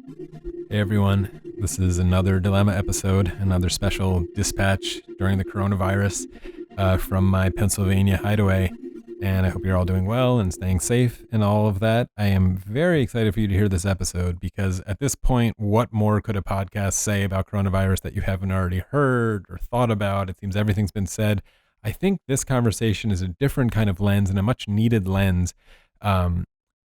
Hey everyone, this is another Dilemma episode, another special dispatch during the coronavirus from my Pennsylvania hideaway. And I hope you're all doing well and staying safe and all of that. I am very excited for you to hear this episode because at this point, what more could a podcast say about coronavirus that you haven't already heard or thought about? It seems everything's been said. I think this conversation is a different kind of lens and a much needed lens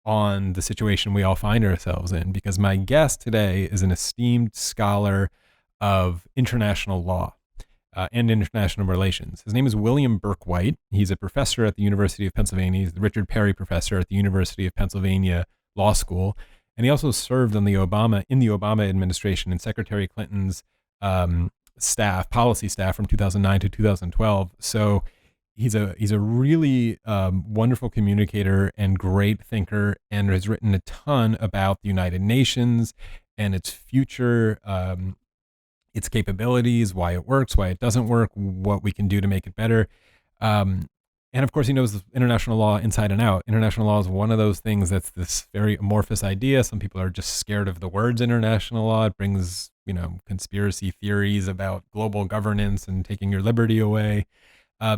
on the situation we all find ourselves in, because my guest today is an esteemed scholar of international law and international relations. His name is William Burke-White. He's a professor at the University of Pennsylvania. He's the Richard Perry Professor at the University of Pennsylvania Law School. And he also served in the Obama administration and Secretary Clinton's policy staff from 2009 to 2012. So he's a really wonderful communicator and great thinker, and has written a ton about the United Nations and its future, its capabilities, why it works, why it doesn't work, what we can do to make it better. And of course, he knows international law inside and out. International law is one of those things that's this very amorphous idea. Some people are just scared of the words international law. It brings, conspiracy theories about global governance and taking your liberty away.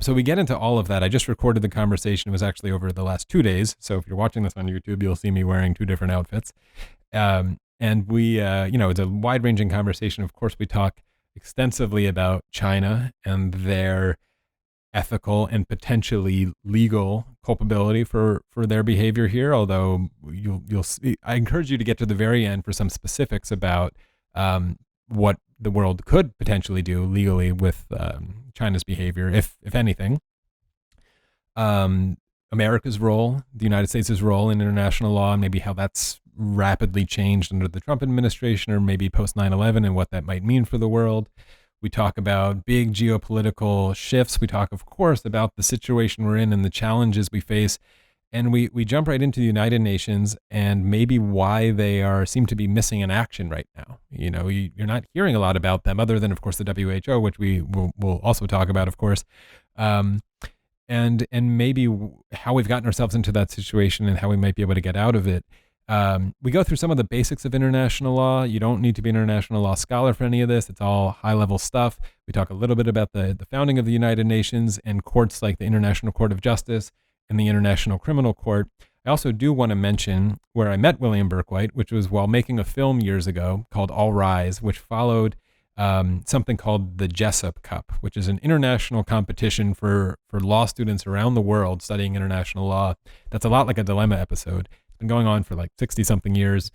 So we get into all of that. I just recorded the conversation. It was actually over the last 2 days. So if you're watching this on YouTube, you'll see me wearing 2 different outfits. And we, it's a wide-ranging conversation. Of course, we talk extensively about China and their ethical and potentially legal culpability for their behavior here. Although you'll see, I encourage you to get to the very end for some specifics about what the world could potentially do legally with China's behavior, if anything. America's role, the United States' role in international law, and maybe how that's rapidly changed under the Trump administration, or maybe post 9/11, and what that might mean for the world. We talk about big geopolitical shifts. We talk, of course, about the situation we're in and the challenges we face. And we jump right into the United Nations and maybe why they seem to be missing in action right now. You're not hearing a lot about them, other than, of course, the WHO, which we will also talk about, of course, and maybe how we've gotten ourselves into that situation and how we might be able to get out of it. We go through some of the basics of international law. You don't need to be an international law scholar for any of this. It's all high-level stuff. We talk a little bit about the founding of the United Nations and courts like the International Court of Justice and the International Criminal Court. I also do want to mention where I met William Burke-White, which was while making a film years ago called All Rise, which followed something called the Jessup Cup, which is an international competition for law students around the world studying international law. That's a lot like a Dilemma episode. It's been going on for like 60-something years.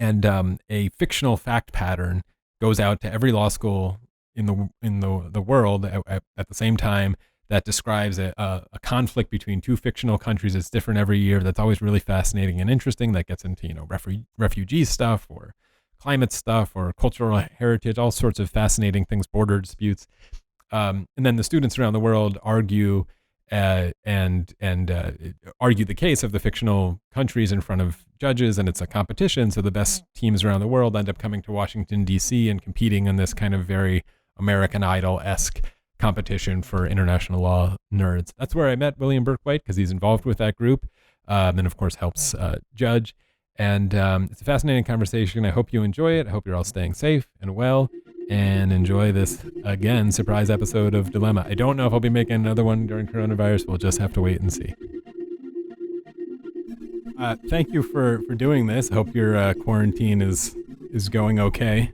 And a fictional fact pattern goes out to every law school in the world at the same time, that describes a conflict between 2 fictional countries. It's different every year. That's always really fascinating and interesting. That gets into, refugee stuff or climate stuff or cultural heritage, all sorts of fascinating things, border disputes. And then the students around the world argue and argue the case of the fictional countries in front of judges, and it's a competition. So the best teams around the world end up coming to Washington, D.C. and competing in this kind of very American Idol-esque competition for international law nerds. That's where I met William Burke-White, because he's involved with that group, and of course helps judge. And it's a fascinating conversation. I hope you enjoy it. I hope you're all staying safe and well, and enjoy this, again, surprise episode of Dilemma. I don't know if I'll be making another one during coronavirus. We'll just have to wait and see. Thank you for doing this. I hope your quarantine is going okay.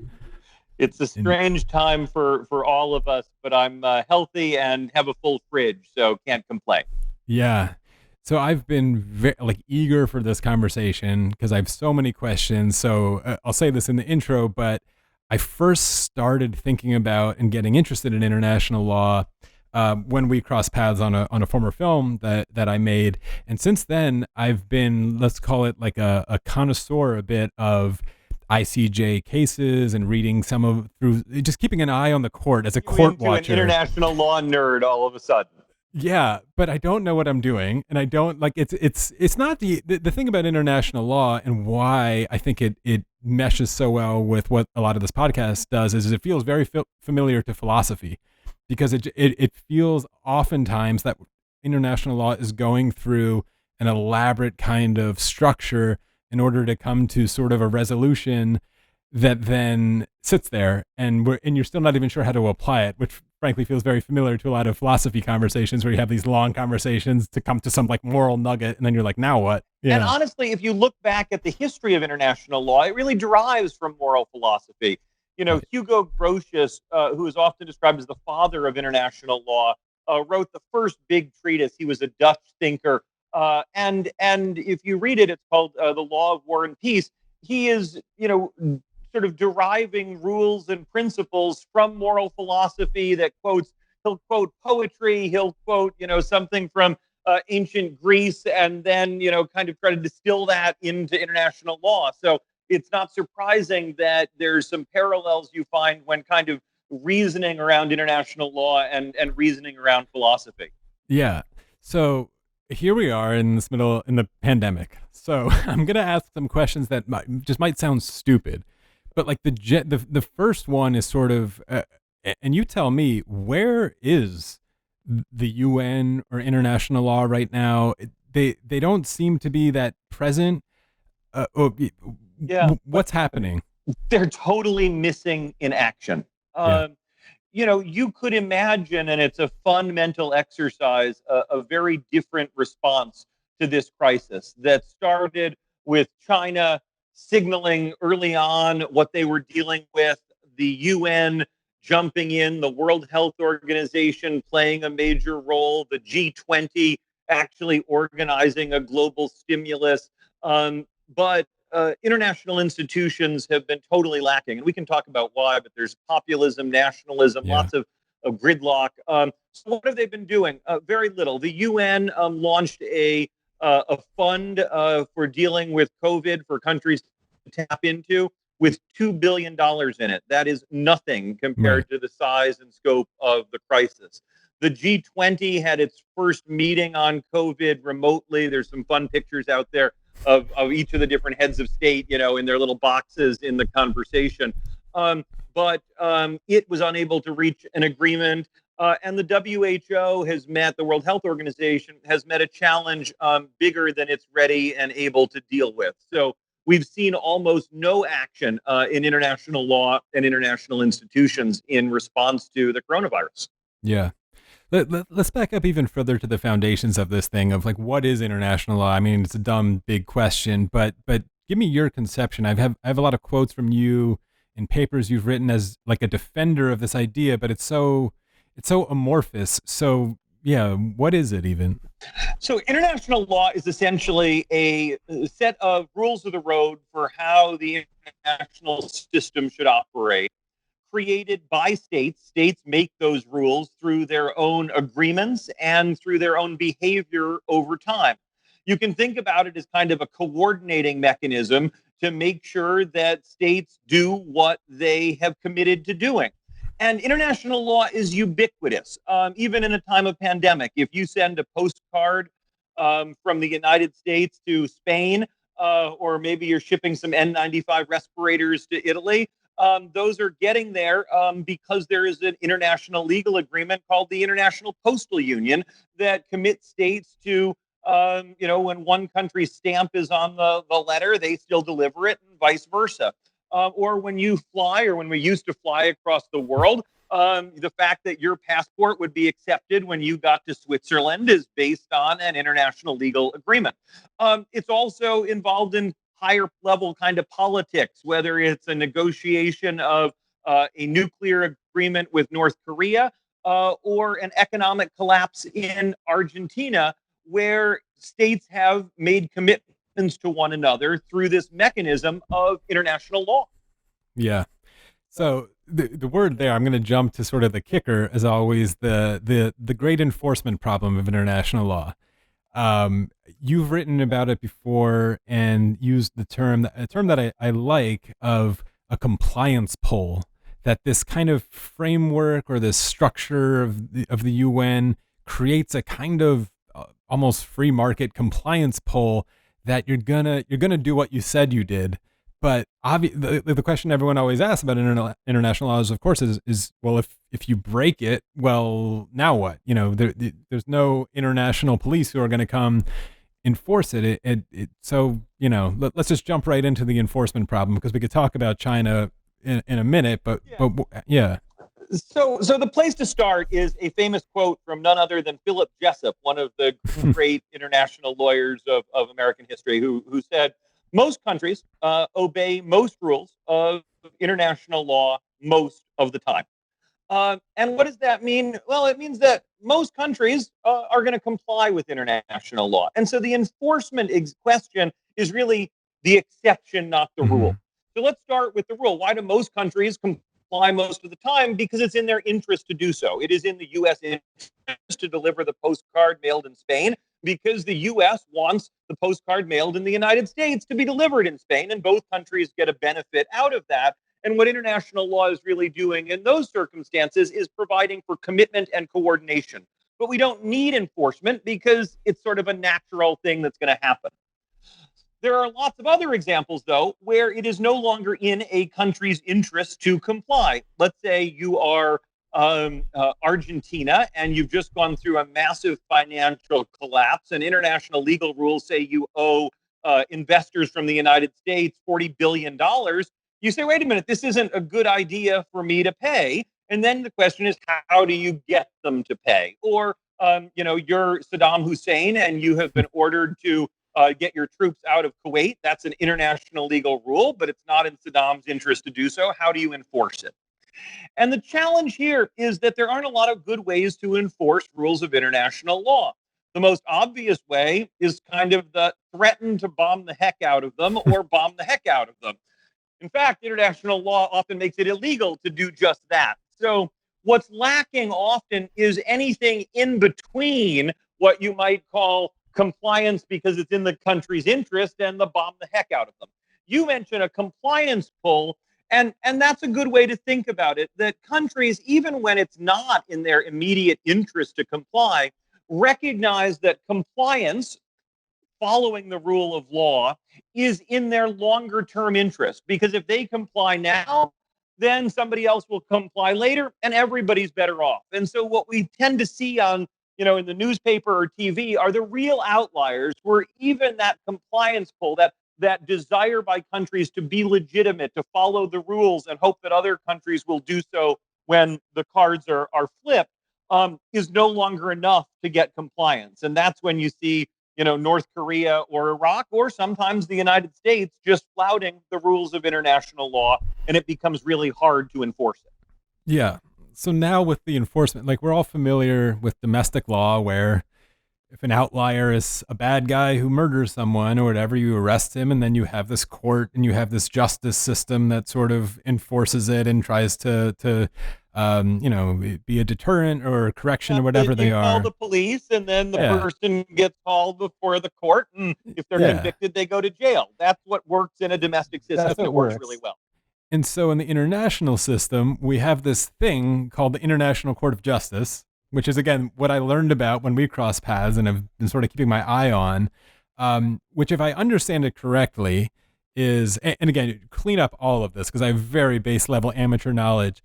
It's a strange time for all of us, but I'm healthy and have a full fridge, so can't complain. Yeah. So I've been eager for this conversation because I have so many questions. So I'll say this in the intro, but I first started thinking about and getting interested in international law when we crossed paths on a former film that I made. And since then, I've been, let's call it like a connoisseur a bit of ICJ cases and reading through, just keeping an eye on the court as a court watcher. An international law nerd all of a sudden. Yeah, but I don't know what I'm doing, and I don't it's not the thing about international law and why I think it meshes so well with what a lot of this podcast does is it feels very familiar to philosophy, because it feels oftentimes that international law is going through an elaborate kind of structure in order to come to sort of a resolution that then sits there, and you're still not even sure how to apply it, which frankly feels very familiar to a lot of philosophy conversations where you have these long conversations to come to some like moral nugget, and then you're like, now what? And Yeah. honestly, if you look back at the history of international law, it really derives from moral philosophy. Right. Hugo Grotius, who is often described as the father of international law, wrote the first big treatise. He was a Dutch thinker, and if you read it, it's called The Law of War and Peace. He is, sort of deriving rules and principles from moral philosophy that he'll quote poetry, he'll quote, something from ancient Greece, and then, kind of try to distill that into international law. So it's not surprising that there's some parallels you find when kind of reasoning around international law and reasoning around philosophy. Yeah. So here we are in this middle in the pandemic. So I'm gonna ask some questions that might sound stupid, but like the first one is sort of, and you tell me, where is the UN or international law right now? They don't seem to be that present. Yeah, What's happening? they're totally missing in action. Yeah. You could imagine, and it's a fun mental exercise, a very different response to this crisis that started with China signaling early on what they were dealing with, the UN jumping in, the World Health Organization playing a major role, the G20 actually organizing a global stimulus. But international institutions have been totally lacking. And we can talk about why, but there's populism, nationalism, Yeah. lots of gridlock. So what have they been doing? Very little. The UN launched a fund for dealing with COVID for countries to tap into with $2 billion in it. That is nothing Right. compared to the size and scope of the crisis. The G20 had its first meeting on COVID remotely. There's some fun pictures out there of each of the different heads of state, in their little boxes in the conversation. But it was unable to reach an agreement. And the WHO the World Health Organization has met a challenge bigger than it's ready and able to deal with. So we've seen almost no action in international law and international institutions in response to the coronavirus. Yeah. Let's back up even further to the foundations of this thing of like, what is international law? I mean, it's a dumb big question, but give me your conception. I have a lot of quotes from you in papers you've written as like a defender of this idea, but it's so amorphous. So yeah, what is it even? So, international law is essentially a set of rules of the road for how the international system should operate, created by states. States make those rules through their own agreements and through their own behavior over time. You can think about it as kind of a coordinating mechanism to make sure that states do what they have committed to doing. And international law is ubiquitous, even in a time of pandemic. If you send a postcard from the United States to Spain, or maybe you're shipping some N95 respirators to Italy, those are getting there because there is an international legal agreement called the International Postal Union that commits states to, when one country's stamp is on the letter, they still deliver it, and vice versa. Or when you fly, or when we used to fly across the world, the fact that your passport would be accepted when you got to Switzerland is based on an international legal agreement. It's also involved in higher level kind of politics, whether it's a negotiation of a nuclear agreement with North Korea, or an economic collapse in Argentina, where states have made commitments to one another through this mechanism of international law. Yeah. So the word there, I'm going to jump to sort of the kicker, as always, the great enforcement problem of international law. You've written about it before and used a term that I like, of a compliance pole, that this kind of framework or this structure of the UN creates a kind of almost free market compliance pole that you're gonna do what you said you did. But the question everyone always asks about international laws, of course, is well, if you break it, well, now what? There's no international police who are going to come enforce so, let's just jump right into the enforcement problem, because we could talk about China in a minute, but yeah. So the place to start is a famous quote from none other than Philip Jessup, one of the great international lawyers of American history, who said, most countries obey most rules of international law most of the time. And what does that mean? Well, it means that most countries are going to comply with international law. And so the enforcement question is really the exception, not the rule. So let's start with the rule. Why do most countries comply most of the time? Because it's in their interest to do so. It is in the U.S. interest to deliver the postcard mailed in Spain, because the U.S. wants the postcard mailed in the United States to be delivered in Spain, and both countries get a benefit out of that. And what international law is really doing in those circumstances is providing for commitment and coordination. But we don't need enforcement because it's sort of a natural thing that's going to happen. There are lots of other examples, though, where it is no longer in a country's interest to comply. Let's say you are Argentina, and you've just gone through a massive financial collapse, and international legal rules say you owe investors from the United States $40 billion. You say, wait a minute, this isn't a good idea for me to pay. And then the question is, how do you get them to pay? Or, you're Saddam Hussein and you have been ordered to get your troops out of Kuwait. That's an international legal rule, but it's not in Saddam's interest to do so. How do you enforce it? And the challenge here is that there aren't a lot of good ways to enforce rules of international law. The most obvious way is kind of the threaten to bomb the heck out of them or bomb the heck out of them. In fact, international law often makes it illegal to do just that. So what's lacking often is anything in between what you might call compliance because it's in the country's interest and the bomb the heck out of them. You mentioned a compliance pull, and that's a good way to think about it, that countries, even when it's not in their immediate interest to comply, recognize that compliance, following the rule of law, is in their longer term interest, because if they comply now, then somebody else will comply later and everybody's better off. And so what we tend to see on, in the newspaper or TV are the real outliers, where even that compliance pull, that desire by countries to be legitimate, to follow the rules and hope that other countries will do so when the cards are flipped, is no longer enough to get compliance. And that's when you see North Korea or Iraq, or sometimes the United States, just flouting the rules of international law, and it becomes really hard to enforce it. Yeah. So now with the enforcement, like, we're all familiar with domestic law, where if an outlier is a bad guy who murders someone or whatever, you arrest him, and then you have this court and you have this justice system that sort of enforces it and tries to be a deterrent or correction or whatever they are. Call the police, and then the person gets hauled before the court, and if they're convicted, they go to jail. That's what works in a domestic system. It works really well. And so in the international system, we have this thing called the International Court of Justice, which is, again, what I learned about when we crossed paths and have been sort of keeping my eye on, which, if I understand it correctly, is, and again, clean up all of this because I have very base level amateur knowledge.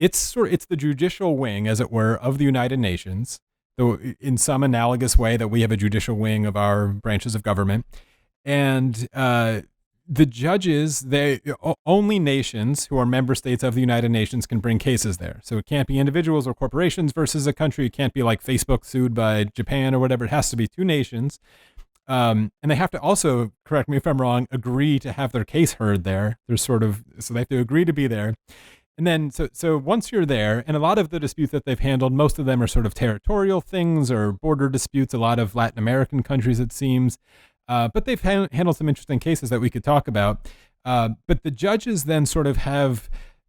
It's the judicial wing, as it were, of the United Nations, though in some analogous way that we have a judicial wing of our branches of government. And the judges, only nations who are member states of the United Nations can bring cases there. So it can't be individuals or corporations versus a country. It can't be like Facebook sued by Japan or whatever. It has to be two nations. And they have to also, correct me if I'm wrong, agree to have their case heard there. So they have to agree to be there. And then, so once you're there, and a lot of the disputes that they've handled, most of them are sort of territorial things or border disputes, a lot of Latin American countries, it seems. But they've handled some interesting cases that we could talk about. But the judges then sort of have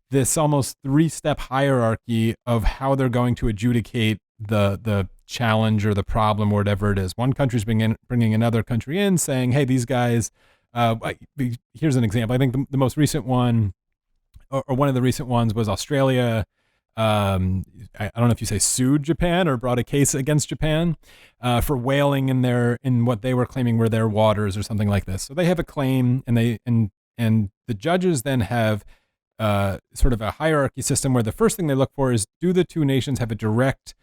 this almost 3-step hierarchy of how they're going to adjudicate the challenge or the problem or whatever it is. One country's bringing another country in, saying, hey, these guys, here's an example. I think the most recent one, or one of the recent ones, was Australia. I don't know if you say sued Japan or brought a case against Japan for whaling in what they were claiming were their waters or something like this. So they have a claim, and the judges then have sort of a hierarchy system where the first thing they look for is, do the two nations have a direct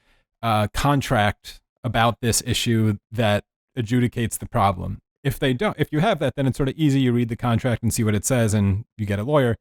contract about this issue that adjudicates the problem. If they don't, if you have that, then it's sort of easy. You read the contract and see what it says, and you get a lawyer.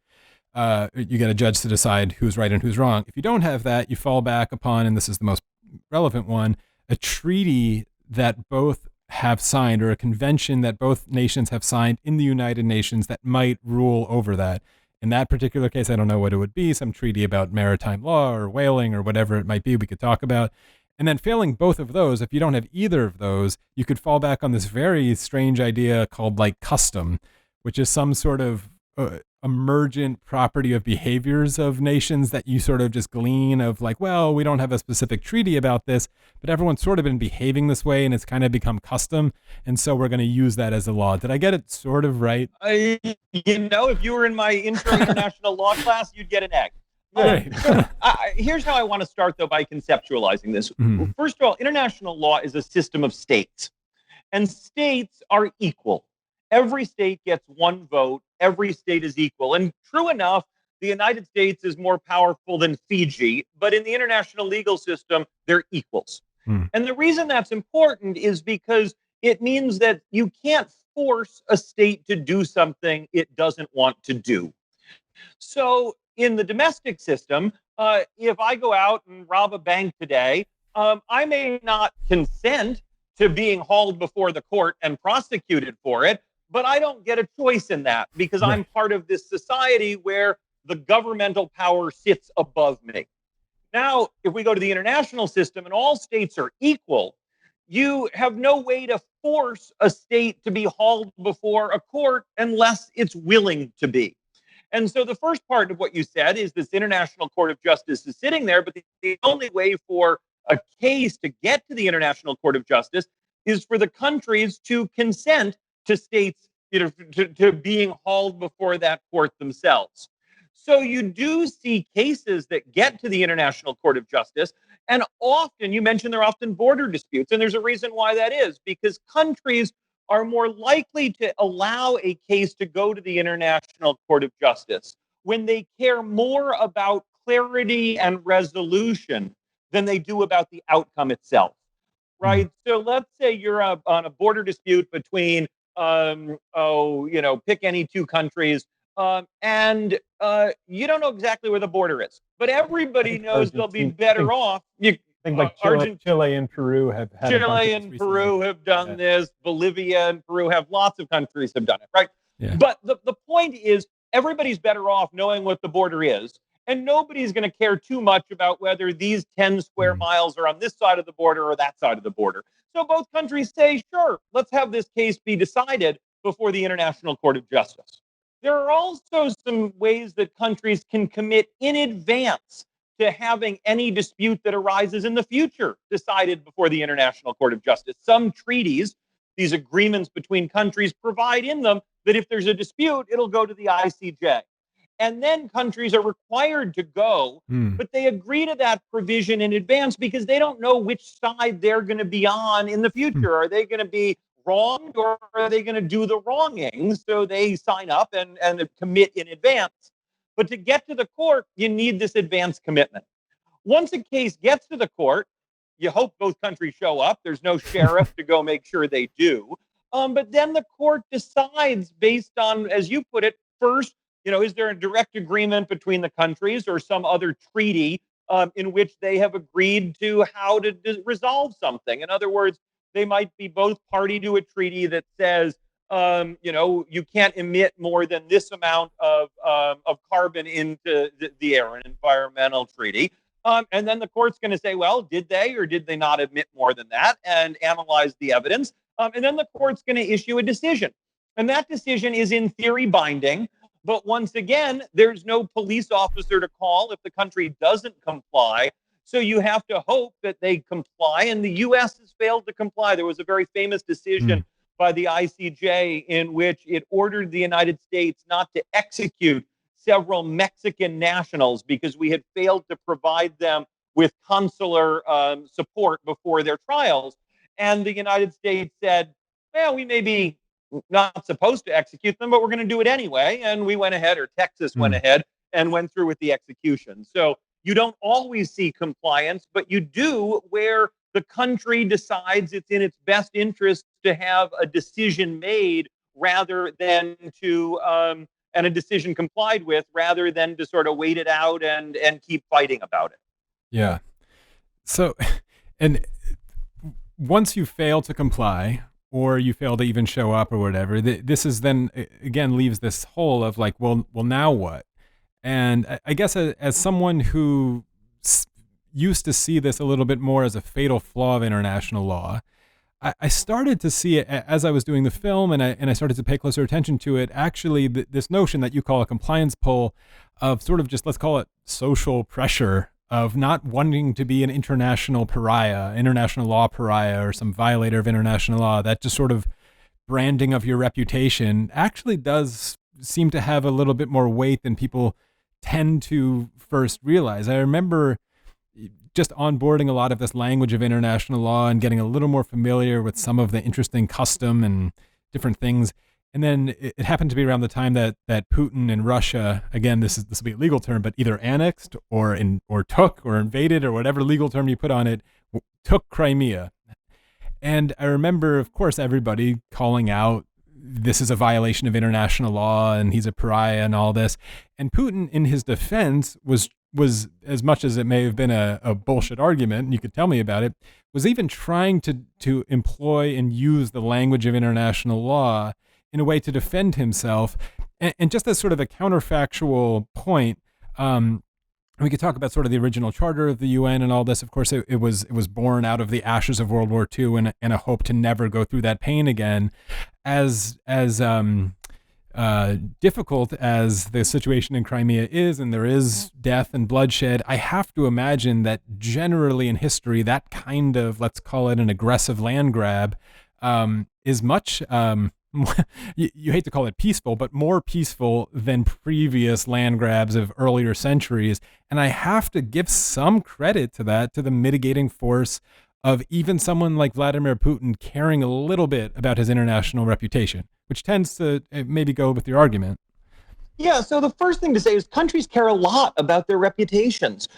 You get a judge to decide who's right and who's wrong. If you don't have that, you fall back upon, and this is the most relevant one, a treaty that both have signed, or a convention that both nations have signed in the United Nations that might rule over that. In that particular case, I don't know what it would be, some treaty about maritime law or whaling or whatever it might be we could talk about. And then failing both of those, if you don't have either of those, you could fall back on this very strange idea called like custom, which is some sort of emergent property of behaviors of nations that you sort of just glean of like, well, we don't have a specific treaty about this, but everyone's sort of been behaving this way and it's kind of become custom. And so we're going to use that as a law. Did I get it sort of right? If you were in my intro international law class, you'd get an egg. Here's how I want to start, though, by conceptualizing this. Mm-hmm. First of all, international law is a system of states, and states are equal. Every state gets one vote. Every state is equal. And true enough, the United States is more powerful than Fiji, but in the international legal system, they're equals. And the reason that's important is because it means that you can't force a state to do something it doesn't want to do. So in the domestic system, if I go out and rob a bank today, I may not consent to being hauled before the court and prosecuted for it, but I don't get a choice in that because I'm part of this society where the governmental power sits above me. Now, if we go to the international system and all states are equal, you have no way to force a state to be hauled before a court unless it's willing to be. And so the first part of what you said is this International Court of Justice is sitting there, but the only way for a case to get to the International Court of Justice is for the countries to consent to states, to being hauled before that court themselves. So you do see cases that get to the International Court of Justice, and often, you mentioned they're often border disputes, and there's a reason why that is, because countries are more likely to allow a case to go to the International Court of Justice when they care more about clarity and resolution than they do about the outcome itself, right? So let's say you're on a border dispute between, pick any two countries, and you don't know exactly where the border is, but everybody knows they'll be better off. I think like Chile and Peru have had Chile and Peru have done this. Bolivia and Peru have lots of countries have done it, right? Yeah. But the point is, everybody's better off knowing what the border is, and nobody's going to care too much about whether these 10 square miles are on this side of the border or that side of the border. So both countries say, sure, let's have this case be decided before the International Court of Justice. There are also some ways that countries can commit in advance to having any dispute that arises in the future decided before the International Court of Justice. Some treaties, these agreements between countries, provide in them that if there's a dispute, it'll go to the ICJ. And then countries are required to go, but they agree to that provision in advance because they don't know which side they're going to be on in the future. Are they going to be wronged or are they going to do the wronging? So they sign up and commit in advance. But to get to the court, you need this advance commitment. Once a case gets to the court, you hope both countries show up. There's no sheriff to go make sure they do. But then the court decides based on, as you put it, first, is there a direct agreement between the countries or some other treaty in which they have agreed to how to resolve something? In other words, they might be both party to a treaty that says, you can't emit more than this amount of carbon into the air, an environmental treaty. And then the court's going to say, well, did they or did they not emit more than that, and analyze the evidence. And then the court's going to issue a decision. And that decision is in theory binding. But once again, there's no police officer to call if the country doesn't comply. So you have to hope that they comply. And the U.S. has failed to comply. There was a very famous decision by the ICJ in which it ordered the United States not to execute several Mexican nationals because we had failed to provide them with consular support before their trials. And the United States said, well, we may be not supposed to execute them, but we're going to do it anyway. And we went ahead, or Texas went ahead and went through with the execution. So you don't always see compliance, but you do where the country decides it's in its best interest to have a decision made rather than to and a decision complied with rather than to sort of wait it out and keep fighting about it. Yeah. So, and once you fail to comply or you fail to even show up or whatever, this is then again leaves this hole of like, well, now what? And I guess as someone who used to see this a little bit more as a fatal flaw of international law, I started to see it as I was doing the film, and I started to pay closer attention to it. Actually, this notion that you call a compliance pull, of sort of just, let's call it social pressure, of not wanting to be an international pariah, international law pariah, or some violator of international law. That just sort of branding of your reputation actually does seem to have a little bit more weight than people tend to first realize. I remember just onboarding a lot of this language of international law and getting a little more familiar with some of the interesting custom and different things. And then it happened to be around the time that Putin and Russia, again, this will be a legal term, but either annexed or took or invaded or whatever legal term you put on it, took Crimea. And I remember, of course, everybody calling out, this is a violation of international law and he's a pariah and all this. And Putin, in his defense, was as much as it may have been a bullshit argument, and you could tell me about it, was even trying to employ and use the language of international law in a way to defend himself. And just as sort of a counterfactual point, we could talk about sort of the original charter of the UN and all this. Of course, it was born out of the ashes of World War II and a hope to never go through that pain again. As difficult as the situation in Crimea is, and there is death and bloodshed, I have to imagine that generally in history, that kind of, let's call it an aggressive land grab, is much, you hate to call it peaceful, but more peaceful than previous land grabs of earlier centuries. And I have to give some credit to that, to the mitigating force of even someone like Vladimir Putin caring a little bit about his international reputation, which tends to maybe go with your argument. Yeah, so the first thing to say is countries care a lot about their reputations.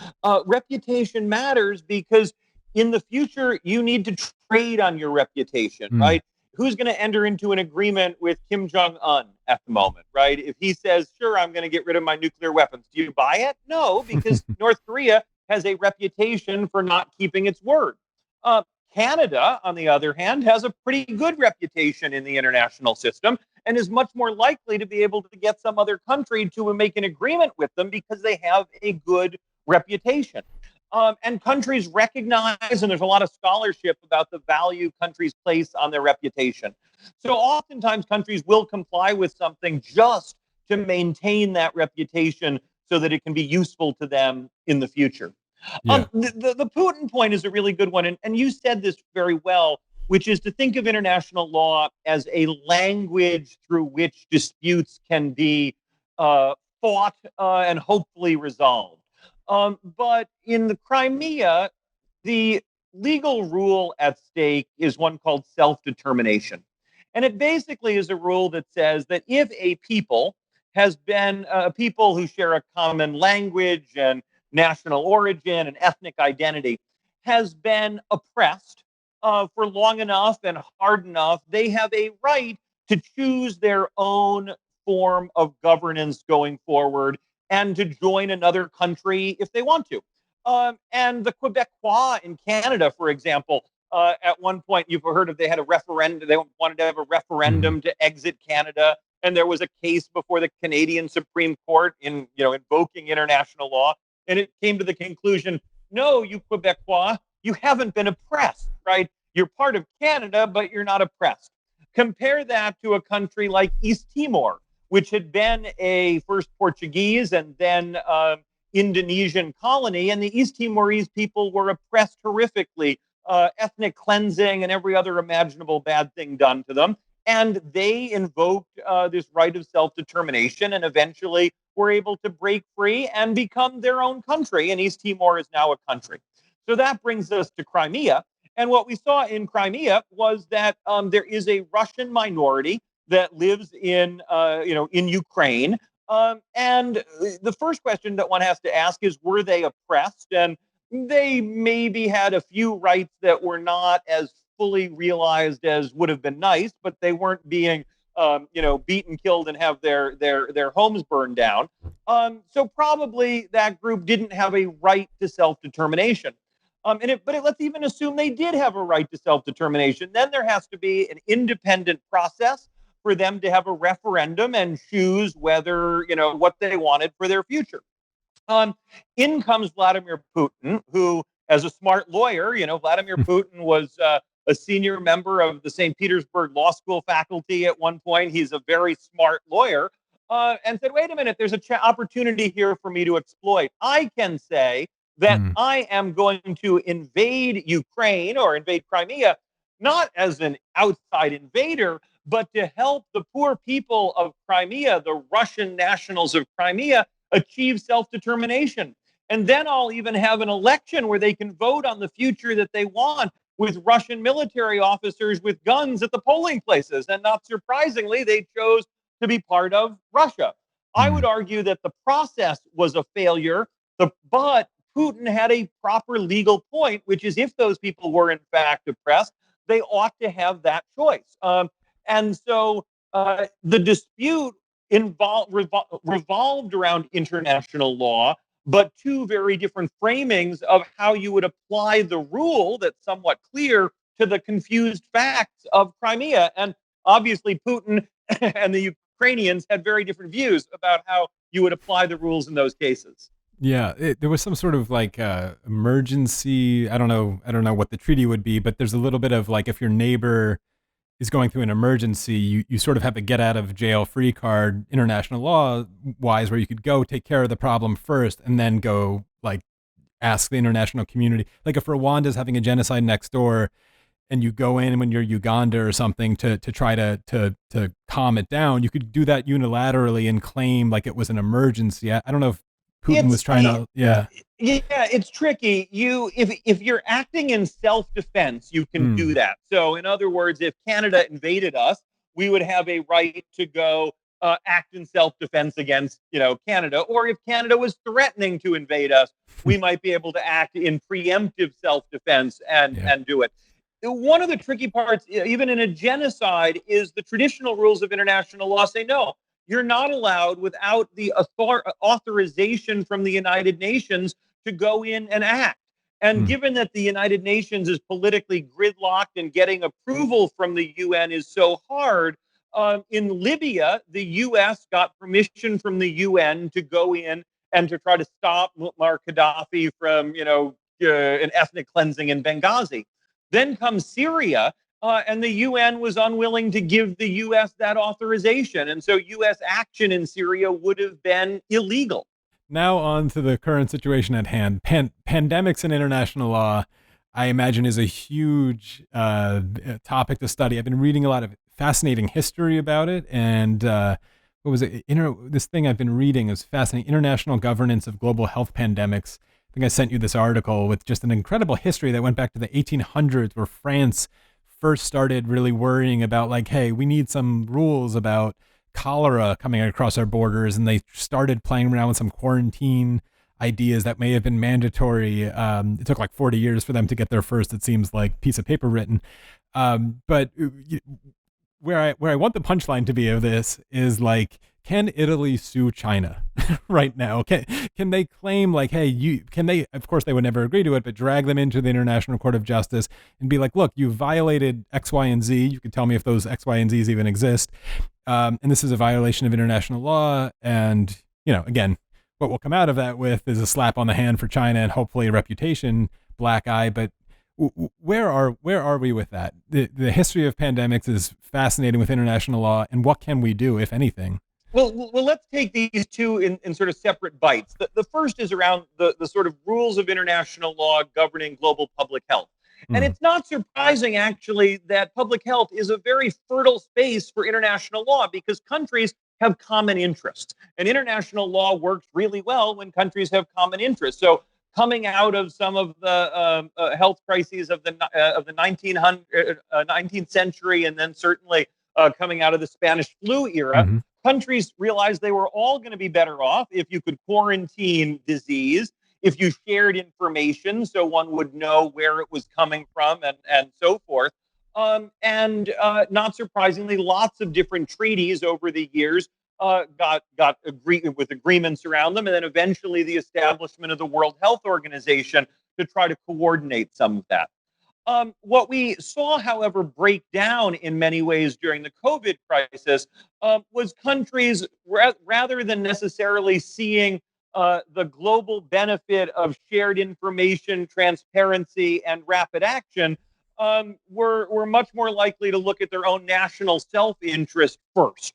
Reputation matters because in the future, you need to trade on your reputation, right? Who's going to enter into an agreement with Kim Jong-un at the moment, right? If he says, sure, I'm going to get rid of my nuclear weapons, do you buy it? No, because North Korea has a reputation for not keeping its word. Canada, on the other hand, has a pretty good reputation in the international system and is much more likely to be able to get some other country to make an agreement with them because they have a good reputation. And countries recognize, and there's a lot of scholarship about the value countries place on their reputation. So oftentimes countries will comply with something just to maintain that reputation so that it can be useful to them in the future. Yeah. The Putin point is a really good one. And you said this very well, which is to think of international law as a language through which disputes can be fought and hopefully resolved. But in the Crimea, the legal rule at stake is one called self-determination. And it basically is a rule that says that if a people has been people who share a common language and national origin and ethnic identity has been oppressed for long enough and hard enough, they have a right to choose their own form of governance going forward and to join another country if they want to. And the Quebecois in Canada, for example, at one point you've heard of, they had a referendum, they wanted to have a referendum to exit Canada. And there was a case before the Canadian Supreme Court invoking international law. And it came to the conclusion, no, you Quebecois, you haven't been oppressed, right? You're part of Canada, but you're not oppressed. Compare that to a country like East Timor, which had been a first Portuguese and then Indonesian colony. And the East Timorese people were oppressed horrifically, ethnic cleansing and every other imaginable bad thing done to them. And they invoked this right of self-determination and eventually were able to break free and become their own country. And East Timor is now a country. So that brings us to Crimea. And what we saw in Crimea was that there is a Russian minority that lives in Ukraine. And the first question that one has to ask is, were they oppressed? And They maybe had a few rights that were not as fully realized as would have been nice, but they weren't being, beaten, killed, and have their homes burned down. So probably that group didn't have a right to self-determination. But let's even assume they did have a right to self-determination. Then there has to be an independent process for them to have a referendum and choose whether, what they wanted for their future. In comes Vladimir Putin, who, as a smart lawyer, Vladimir Putin was a senior member of the St. Petersburg Law School faculty at one point. He's a very smart lawyer, and said, wait a minute, there's an opportunity here for me to exploit. I can say that I am going to invade Ukraine or invade Crimea, not as an outside invader, but to help the poor people of Crimea, the Russian nationals of Crimea, achieve self-determination. And then I'll even have an election where they can vote on the future that they want, with Russian military officers with guns at the polling places. And not surprisingly, they chose to be part of Russia. I would argue that the process was a failure, but Putin had a proper legal point, which is if those people were in fact oppressed, they ought to have that choice. And so the dispute revolved around international law, but two very different framings of how you would apply the rule that's somewhat clear to the confused facts of Crimea. And obviously, Putin and the Ukrainians had very different views about how you would apply the rules in those cases. Yeah, there was some sort of like emergency. I don't know what the treaty would be, but there's a little bit of like if your neighbor is going through an emergency, you sort of have a get out of jail free card, international law wise, where you could go take care of the problem first and then go like ask the international community. Like if Rwanda's having a genocide next door and you go in when you're Uganda or something to try to calm it down, you could do that unilaterally and claim like it was an emergency. I don't know if Putin was trying to, yeah. Yeah, it's tricky. If you're acting in self-defense, you can do that. So in other words, if Canada invaded us, we would have a right to go act in self-defense against, Canada. Or if Canada was threatening to invade us, we might be able to act in preemptive self-defense and do it. One of the tricky parts, even in a genocide, is the traditional rules of international law say no. You're not allowed without the authorization from the United Nations to go in and act. And given that the United Nations is politically gridlocked and getting approval from the UN is so hard, in Libya, the U.S. got permission from the UN to go in and to try to stop Muammar Gaddafi from, an ethnic cleansing in Benghazi. Then comes Syria, and the UN was unwilling to give the U.S. that authorization. And so U.S. action in Syria would have been illegal. Now on to the current situation at hand. Pandemics and international law, I imagine, is a huge topic to study. I've been reading a lot of fascinating history about it. And what was it? This thing I've been reading is fascinating. International Governance of Global Health Pandemics. I think I sent you this article with just an incredible history that went back to the 1800s, where France first started really worrying about like, hey, we need some rules about cholera coming across our borders. And they started playing around with some quarantine ideas that may have been mandatory. It took like 40 years for them to get their first, it seems like, piece of paper written. But where I want the punchline to be of this is like, can Italy sue China right now? Can they claim like, hey, can they, of course they would never agree to it, but drag them into the International Court of Justice and be like, look, you violated X, Y, and Z. You can tell me if those X, Y, and Zs even exist. And this is a violation of international law. And, again, what will come out of that with is a slap on the hand for China and hopefully a reputation black eye. But where are we with that? The history of pandemics is fascinating with international law. And what can we do, if anything? Well, let's take these two in sort of separate bites. The first is around the sort of rules of international law governing global public health. And it's not surprising, actually, that public health is a very fertile space for international law because countries have common interests. And international law works really well when countries have common interests. So coming out of some of the health crises of the 19th century, and then certainly coming out of the Spanish flu era, countries realized they were all going to be better off if you could quarantine disease, if you shared information so one would know where it was coming from and so forth. And not surprisingly, lots of different treaties over the years got agreements around them, and then eventually the establishment of the World Health Organization to try to coordinate some of that. What we saw, however, break down in many ways during the COVID crisis was countries, rather than necessarily seeing the global benefit of shared information, transparency, and rapid action, were much more likely to look at their own national self-interest first.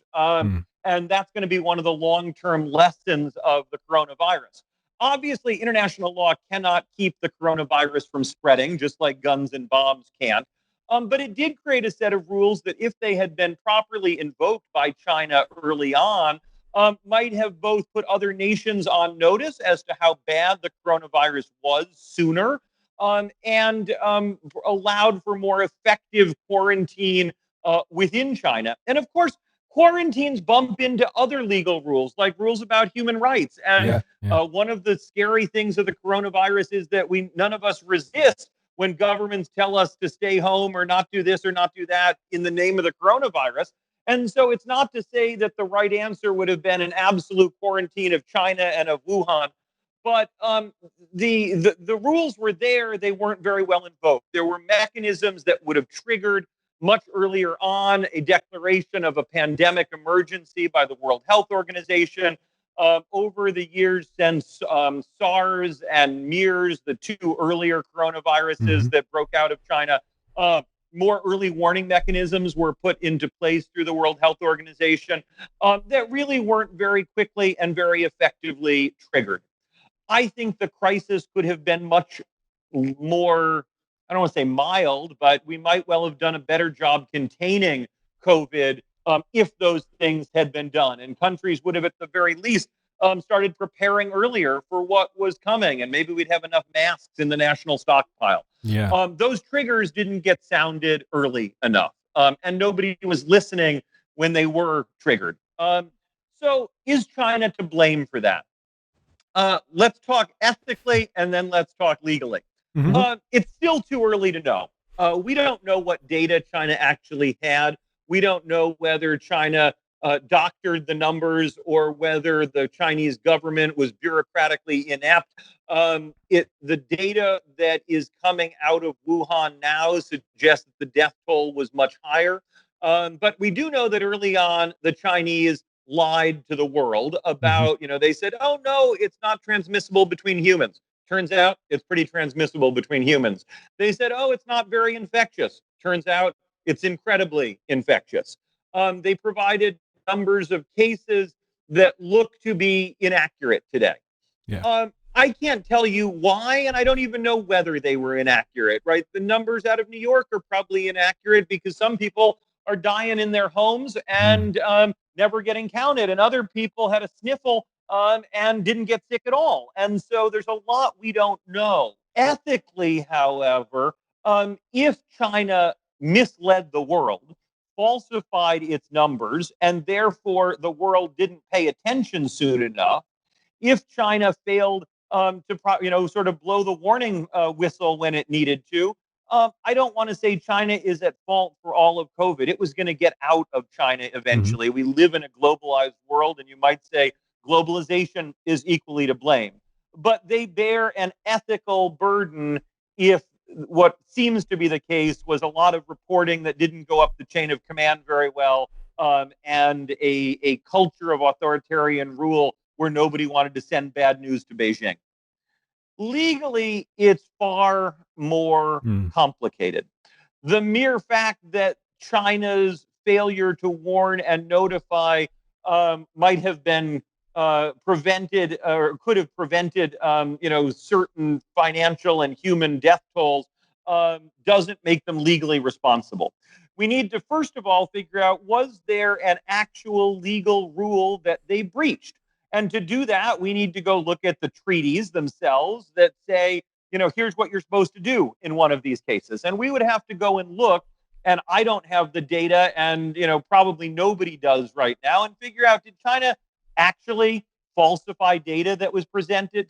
And that's going to be one of the long-term lessons of the coronavirus. Obviously, international law cannot keep the coronavirus from spreading, just like guns and bombs can't. But it did create a set of rules that, if they had been properly invoked by China early on, might have both put other nations on notice as to how bad the coronavirus was sooner, and allowed for more effective quarantine within China. And of course, quarantines bump into other legal rules, like rules about human rights. And one of the scary things of the coronavirus is that none of us resist when governments tell us to stay home or not do this or not do that in the name of the coronavirus. And so it's not to say that the right answer would have been an absolute quarantine of China and of Wuhan, but the rules were there. They weren't very well invoked. There were mechanisms that would have triggered much earlier on a declaration of a pandemic emergency by the World Health Organization. Over the years since SARS and MERS, the two earlier coronaviruses that broke out of China, more early warning mechanisms were put into place through the World Health Organization that really weren't very quickly and very effectively triggered. I think the crisis could have been much more, I don't want to say mild, but we might well have done a better job containing COVID if those things had been done. And countries would have, at the very least, started preparing earlier for what was coming. And maybe we'd have enough masks in the national stockpile. Those triggers didn't get sounded early enough. And nobody was listening when they were triggered. So is China to blame for that? Let's talk ethically, and then let's talk legally. It's still too early to know. We don't know what data China actually had. We don't know whether China doctored the numbers or whether the Chinese government was bureaucratically inept. The data that is coming out of Wuhan now suggests that the death toll was much higher. But we do know that early on, the Chinese lied to the world about, they said, oh, no, it's not transmissible between humans. Turns out it's pretty transmissible between humans. They said, oh, it's not very infectious. Turns out it's incredibly infectious. They provided numbers of cases that look to be inaccurate today. I can't tell you why, and I don't even know whether they were inaccurate, right? The numbers out of New York are probably inaccurate because some people are dying in their homes and never getting counted, and other people had a sniffle and didn't get sick at all. And so there's a lot we don't know. Ethically, however, if China misled the world, falsified its numbers, and therefore the world didn't pay attention soon enough, if China failed to sort of blow the warning whistle when it needed to, I don't want to say China is at fault for all of COVID. It was going to get out of China eventually. We live in a globalized world, and you might say globalization is equally to blame. But they bear an ethical burden if what seems to be the case was a lot of reporting that didn't go up the chain of command very well, and a culture of authoritarian rule where nobody wanted to send bad news to Beijing. Legally, it's far more complicated. The mere fact that China's failure to warn and notify might have been prevented or could have prevented, certain financial and human death tolls doesn't make them legally responsible. We need to, first of all, figure out, was there an actual legal rule that they breached? And to do that, we need to go look at the treaties themselves that say, here's what you're supposed to do in one of these cases. And we would have to go and look, and I don't have the data, and probably nobody does right now, and figure out, did China actually falsify data that was prevented?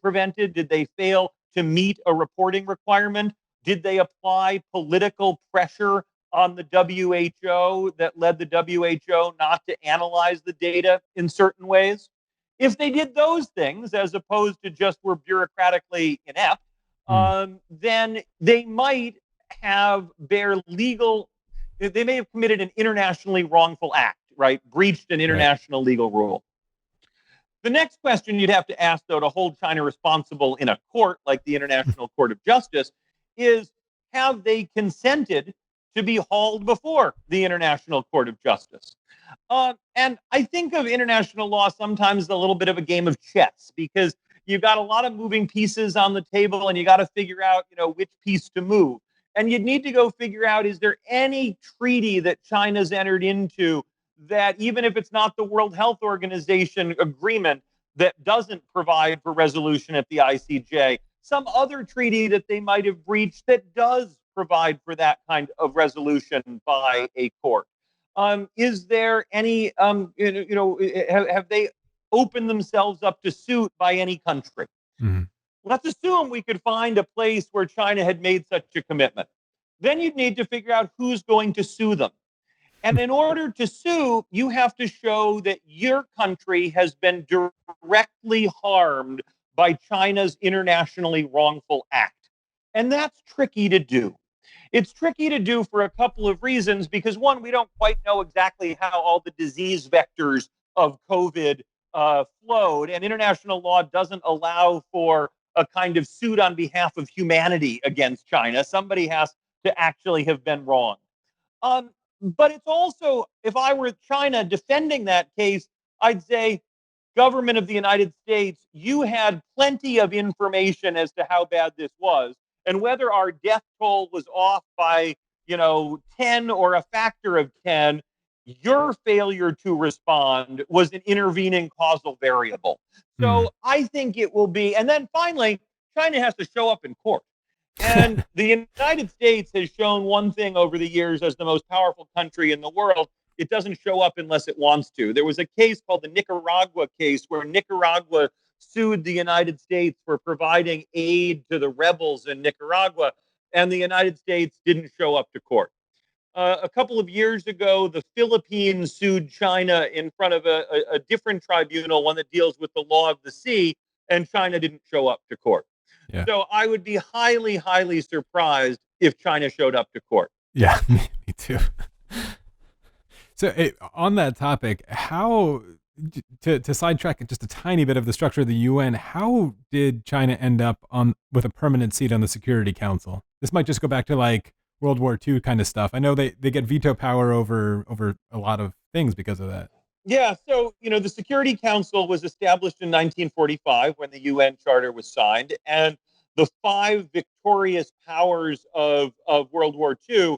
Did they fail to meet a reporting requirement? Did they apply political pressure on the WHO that led the WHO not to analyze the data in certain ways? If they did those things, as opposed to just were bureaucratically inept, then they might have their legal, they may have committed an internationally wrongful act, right? Breached an international legal rule. The next question you'd have to ask, though, to hold China responsible in a court like the International Court of Justice is, have they consented to be hauled before the International Court of Justice? And I think of international law sometimes as a little bit of a game of chess, because you've got a lot of moving pieces on the table and you got to figure out, which piece to move. And you'd need to go figure out, is there any treaty that China's entered into that, even if it's not the World Health Organization agreement, that doesn't provide for resolution at the ICJ, some other treaty that they might have breached that does provide for that kind of resolution by a court? Is there any, have they opened themselves up to suit by any country? Mm-hmm. Let's assume we could find a place where China had made such a commitment. Then you'd need to figure out who's going to sue them. And in order to sue, you have to show that your country has been directly harmed by China's internationally wrongful act. And that's tricky to do. It's tricky to do for a couple of reasons, because one, we don't quite know exactly how all the disease vectors of COVID flowed, and international law doesn't allow for a kind of suit on behalf of humanity against China. Somebody has to actually have been wrong. But it's also, if I were China defending that case, I'd say, government of the United States, you had plenty of information as to how bad this was. And whether our death toll was off by, 10 or a factor of 10, your failure to respond was an intervening causal variable. So I think it will be, and then finally, China has to show up in court. And the United States has shown one thing over the years as the most powerful country in the world. It doesn't show up unless it wants to. There was a case called the Nicaragua case, where Nicaragua sued the United States for providing aid to the rebels in Nicaragua, and the United States didn't show up to court. A couple of years ago, the Philippines sued China in front of a different tribunal, one that deals with the law of the sea, and China didn't show up to court. Yeah. So I would be highly, highly surprised if China showed up to court. Yeah, me too. So on that topic, how, to sidetrack just a tiny bit of the structure of the UN, how did China end up with a permanent seat on the Security Council? This might just go back to like World War II kind of stuff. I know they get veto power over a lot of things because of that. Yeah, so, the Security Council was established in 1945 when the UN Charter was signed, and the five victorious powers of World War II,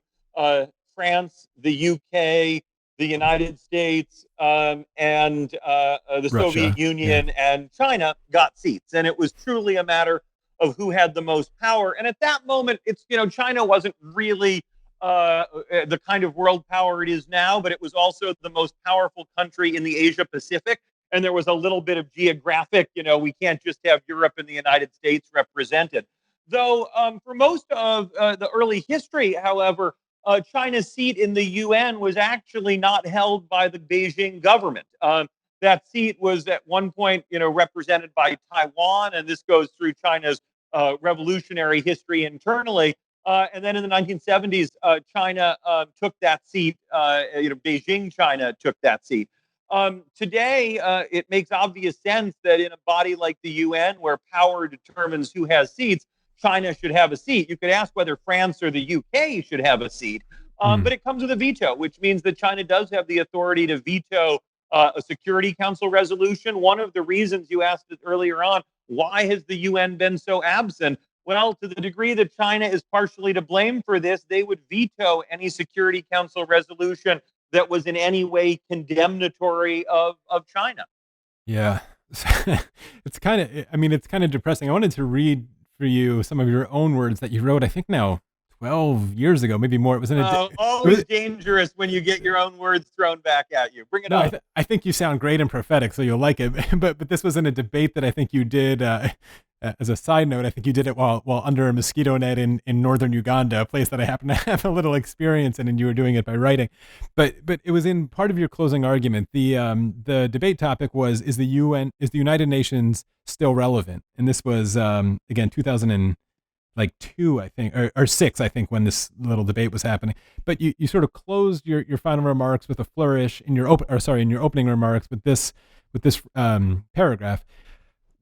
France, the UK, the United States, and the Russia, Soviet Union, and China got seats. And it was truly a matter of who had the most power. And at that moment, it's, China wasn't really the kind of world power it is now, but it was also the most powerful country in the Asia Pacific. And there was a little bit of geographic, we can't just have Europe and the United States represented. Though for most of the early history, however, China's seat in the UN was actually not held by the Beijing government. That seat was at one point, represented by Taiwan, and this goes through China's revolutionary history internally. And then in the 1970s, China took that seat. Beijing, China took that seat. Today, it makes obvious sense that in a body like the UN, where power determines who has seats, China should have a seat. You could ask whether France or the UK should have a seat, but it comes with a veto, which means that China does have the authority to veto a Security Council resolution. One of the reasons you asked it earlier on, why has the UN been so absent? Well, to the degree that China is partially to blame for this, they would veto any Security Council resolution that was in any way condemnatory of China. Yeah. It's kind of depressing. I wanted to read for you some of your own words that you wrote, I think now 12 years ago, maybe more. It was in a. It Always was, dangerous when you get your own words thrown back at you. Bring it no, on. I think you sound great and prophetic, so you'll like it. But this was in a debate that I think you did. As a side note, I think you did it while under a mosquito net in northern Uganda, a place that I happen to have a little experience in, and you were doing it by writing. But it was in part of your closing argument. The debate topic was, is the United Nations still relevant? And this was again 2002, I think, or six, I think, when this little debate was happening. But you sort of closed your final remarks with a flourish in your opening remarks with this paragraph.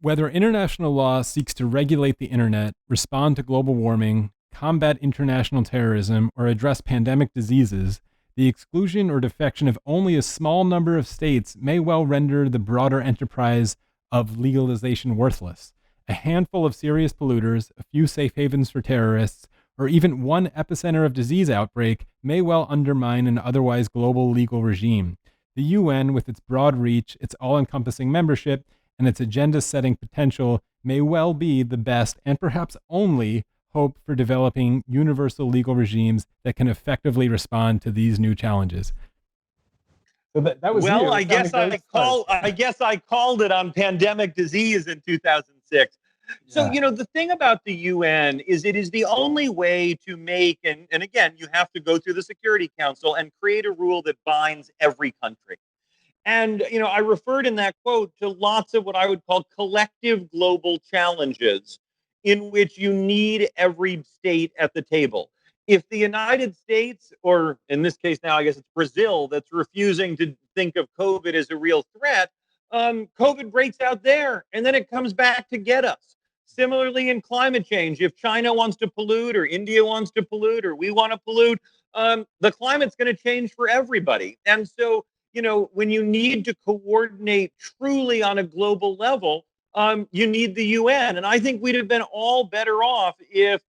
Whether international law seeks to regulate the internet, respond to global warming, combat international terrorism, or address pandemic diseases, the exclusion or defection of only a small number of states may well render the broader enterprise of legalization worthless. A handful of serious polluters, a few safe havens for terrorists, or even one epicenter of disease outbreak may well undermine an otherwise global legal regime. The UN, with its broad reach, its all-encompassing membership, and its agenda-setting potential, may well be the best and perhaps only hope for developing universal legal regimes that can effectively respond to these new challenges. So that was well, you. I guess I called it on pandemic disease in 2006. So, the thing about the UN is it is the only way to make, and again, you have to go through the Security Council and create a rule that binds every country. And, I referred in that quote to lots of what I would call collective global challenges in which you need every state at the table. If the United States, or in this case now, I guess it's Brazil, that's refusing to think of COVID as a real threat, COVID breaks out there and then it comes back to get us. Similarly, in climate change, if China wants to pollute or India wants to pollute or we want to pollute, the climate's going to change for everybody. And so, when you need to coordinate truly on a global level, you need the UN. And I think we'd have been all better off if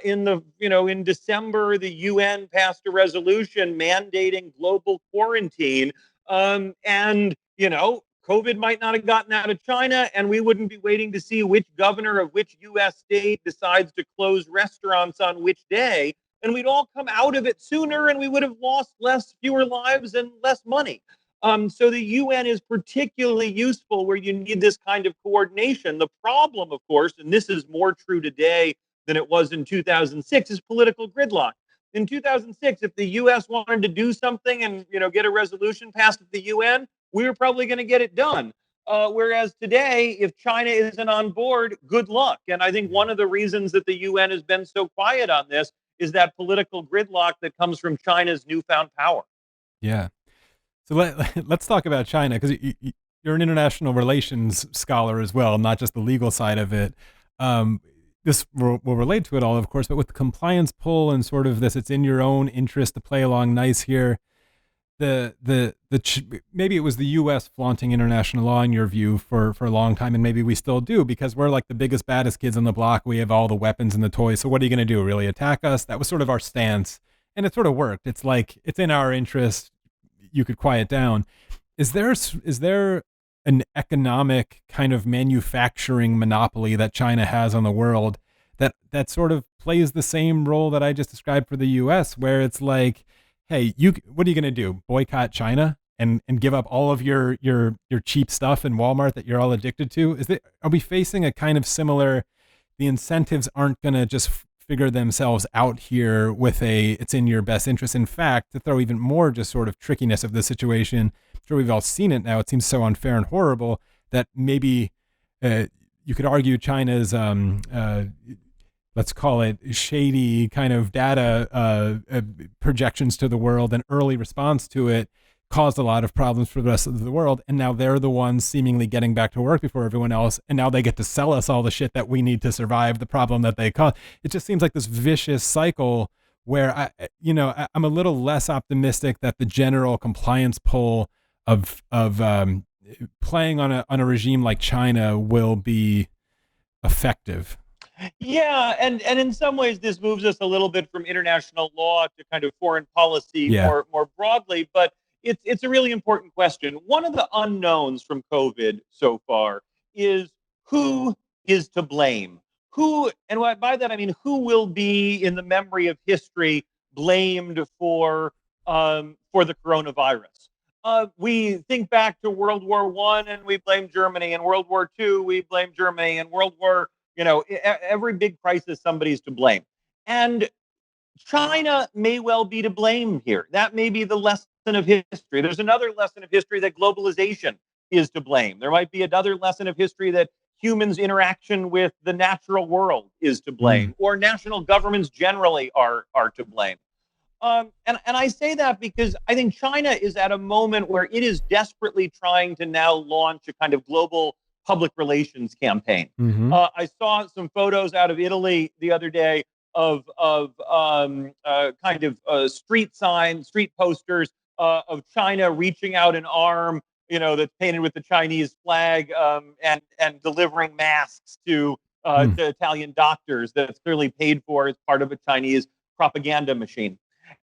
in December, the UN passed a resolution mandating global quarantine. COVID might not have gotten out of China, and we wouldn't be waiting to see which governor of which US state decides to close restaurants on which day. And we'd all come out of it sooner, and we would have lost fewer lives and less money. So the UN is particularly useful where you need this kind of coordination. The problem, of course, and this is more true today than it was in 2006, is political gridlock. In 2006, if the U.S. wanted to do something and get a resolution passed at the UN, we were probably going to get it done. Whereas today, if China isn't on board, good luck. And I think one of the reasons that the UN has been so quiet on this is that political gridlock that comes from China's newfound power. Yeah. So let's talk about China, because you're an international relations scholar as well, not just the legal side of it. This will relate to it all, of course, but with the compliance pull and sort of this, it's in your own interest to play along nice here. Maybe it was the U.S. flaunting international law in your view for a long time, and maybe we still do, because we're like the biggest, baddest kids on the block. We have all the weapons and the toys. So what are you going to do? Really attack us? That was sort of our stance, and it sort of worked. It's like, it's in our interest. You could quiet down. Is there an economic kind of manufacturing monopoly that China has on the world that sort of plays the same role that I just described for the U.S., where it's like, hey, what are you going to do? Boycott China and give up all of your cheap stuff in Walmart that you're all addicted to? Are we facing a kind of similar? The incentives aren't going to just figure themselves out here with it's in your best interest. In fact, to throw even more just sort of trickiness of the situation, I'm sure we've all seen it now. It seems so unfair and horrible that maybe you could argue China's let's call it shady kind of data projections to the world and early response to it caused a lot of problems for the rest of the world. And now they're the ones seemingly getting back to work before everyone else. And now they get to sell us all the shit that we need to survive the problem that they caused. It just seems like this vicious cycle where I'm a little less optimistic that the general compliance pull of playing on a regime like China will be effective. Yeah, and in some ways this moves us a little bit from international law to kind of foreign policy more broadly, but it's a really important question. One of the unknowns from COVID so far is who is to blame. by that I mean who will be in the memory of history blamed for the coronavirus. We think back to World War One, and we blame Germany, and World War Two, we blame Germany, and World War, every big crisis, somebody's to blame. And China may well be to blame here. That may be the lesson of history. There's another lesson of history that globalization is to blame. There might be another lesson of history that humans' interaction with the natural world is to blame, or national governments generally are to blame. And I say that because I think China is at a moment where it is desperately trying to now launch a kind of global public relations campaign. I saw some photos out of Italy the other day of street signs, street posters of China reaching out an arm, that's painted with the Chinese flag, and delivering masks to Italian doctors that's clearly paid for as part of a Chinese propaganda machine.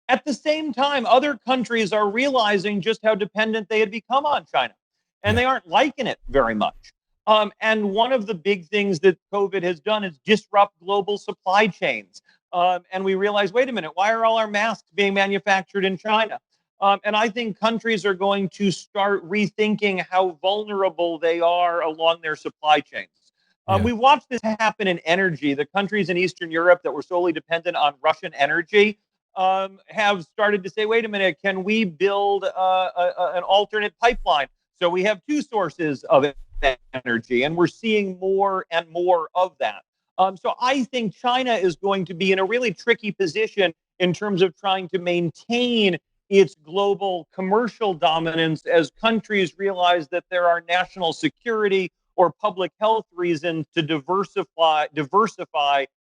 At the same time, other countries are realizing just how dependent they had become on China, and they aren't liking it very much. And one of the big things that COVID has done is disrupt global supply chains. And we realize, wait a minute, why are all our masks being manufactured in China? And I think countries are going to start rethinking how vulnerable they are along their supply chains. We watched this happen in energy. The countries in Eastern Europe that were solely dependent on Russian energy have started to say, wait a minute, can we build an alternate pipeline? So we have two sources of energy, and we're seeing more and more of that. So I think China is going to be in a really tricky position in terms of trying to maintain its global commercial dominance as countries realize that there are national security or public health reasons to diversify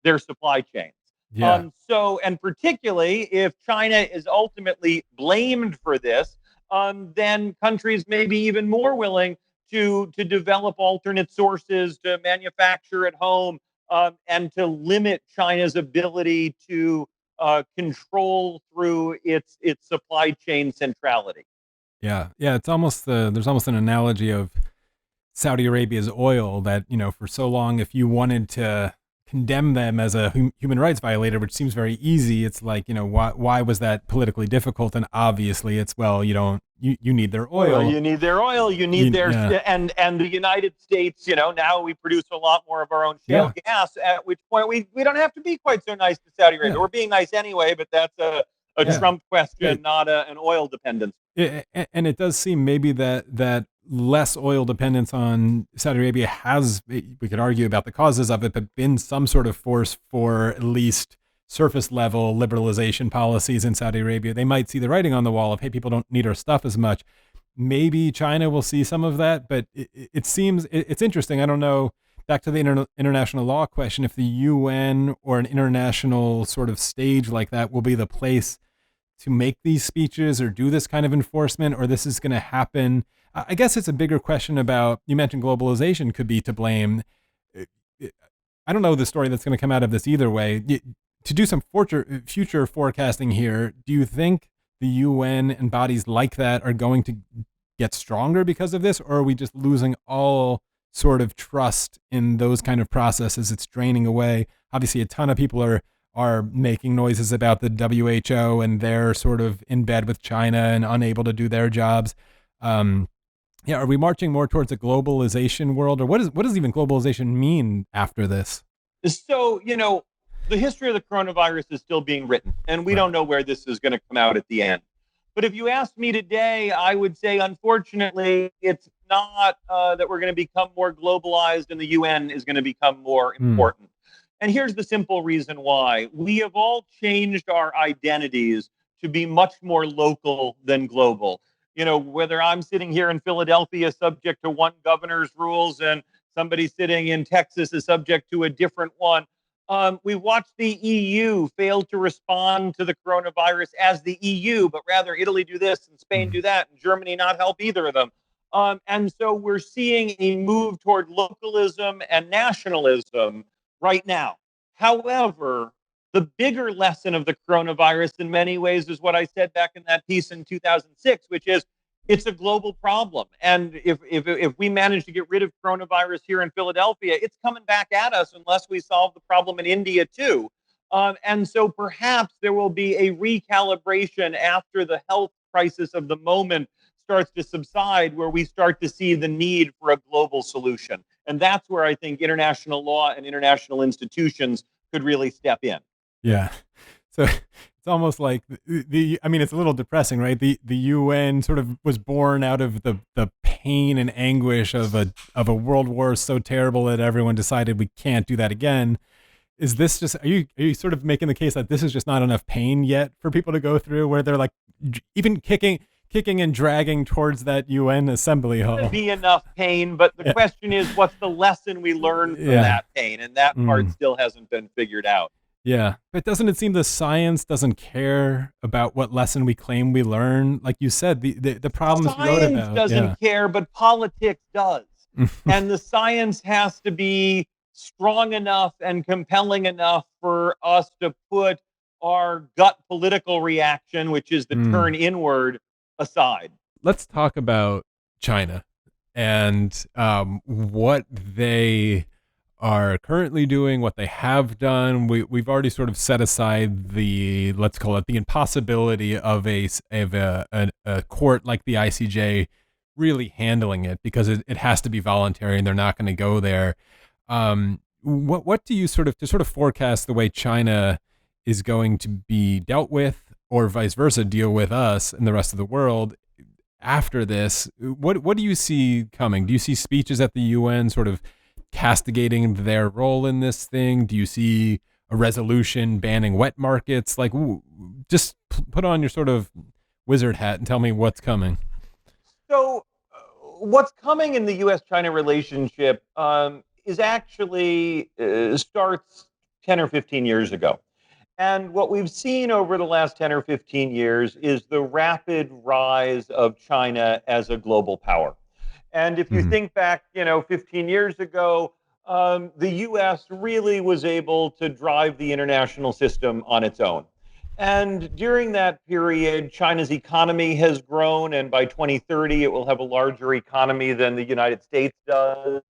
their supply chains. And particularly if China is ultimately blamed for this, then countries may be even more willing to develop alternate sources, to manufacture at home, and to limit China's ability to control through its supply chain centrality. Yeah. It's almost there's almost an analogy of Saudi Arabia's oil that, for so long, if you wanted to condemn them as a human rights violator, which seems very easy, it's like, why was that politically difficult? And obviously it's, well, you need their oil. You need their oil. You need and the United States, now we produce a lot more of our own shale gas, at which point we don't have to be quite so nice to Saudi Arabia. We're being nice anyway, but that's a Trump question, not an oil dependence. And it does seem maybe that less oil dependence on Saudi Arabia has, we could argue about the causes of it, but been some sort of force for at least surface level liberalization policies in Saudi Arabia. They might see the writing on the wall of, hey, people don't need our stuff as much. Maybe China will see some of that, but it seems, it's interesting. I don't know, back to the international law question, if the UN or an international sort of stage like that will be the place to make these speeches or do this kind of enforcement, or this is going to happen. I guess it's a bigger question about, you mentioned globalization could be to blame. I don't know the story that's going to come out of this either way. To do some future forecasting here, do you think the UN and bodies like that are going to get stronger because of this, or are we just losing all sort of trust in those kind of processes? It's draining away. Obviously, a ton of people are making noises about the WHO, and they're sort of in bed with China and unable to do their jobs. Are we marching more towards a globalization world, or what does even globalization mean after this? So, the history of the coronavirus is still being written, and we don't know where this is going to come out at the end. But if you asked me today, I would say, unfortunately, it's not that we're going to become more globalized and the UN is going to become more important. And here's the simple reason why. We have all changed our identities to be much more local than global. Whether I'm sitting here in Philadelphia subject to one governor's rules and somebody sitting in Texas is subject to a different one. We watched the EU fail to respond to the coronavirus as the EU, but rather Italy do this and Spain do that and Germany not help either of them. And so we're seeing a move toward localism and nationalism right now. However, the bigger lesson of the coronavirus in many ways is what I said back in that piece in 2006, which is It's a global problem. And if we manage to get rid of coronavirus here in Philadelphia, it's coming back at us unless we solve the problem in India too. And so perhaps there will be a recalibration after the health crisis of the moment starts to subside, where we start to see the need for a global solution. And that's where I think international law and international institutions could really step in. Yeah. So it's almost like I mean, it's a little depressing, right? The UN sort of was born out of the pain and anguish of a world war so terrible that everyone decided we can't do that again. Is this just, are you sort of making the case that this is just not enough pain yet for people to go through, where they're like even kicking and dragging towards that UN assembly hall? Be enough pain, but the question is, what's the lesson we learn from that pain? And that part still hasn't been figured out. Yeah, but doesn't it seem the science doesn't care about what lesson we claim we learn? Like you said, the problems you wrote about. Science doesn't care, but politics does. And the science has to be strong enough and compelling enough for us to put our gut political reaction, which is the turn inward, aside. Let's talk about China and what they are currently doing, what they have done. We've already sort of set aside the, let's call it, the impossibility of a court like the ICJ really handling it, because it has to be voluntary and they're not going to go there. What do you sort of forecast the way China is going to be dealt with, or vice versa, deal with us and the rest of the world after this? What do you see coming? Do you see speeches at the UN sort of castigating their role in this thing? Do you see a resolution banning wet markets? Like, just put on your sort of wizard hat and tell me what's coming. So what's coming in the U.S.-China relationship is actually starts 10 or 15 years ago. And what we've seen over the last 10 or 15 years is the rapid rise of China as a global power. And if you think back, 15 years ago, the U.S. really was able to drive the international system on its own. And during that period, China's economy has grown, and by 2030, it will have a larger economy than the United States does.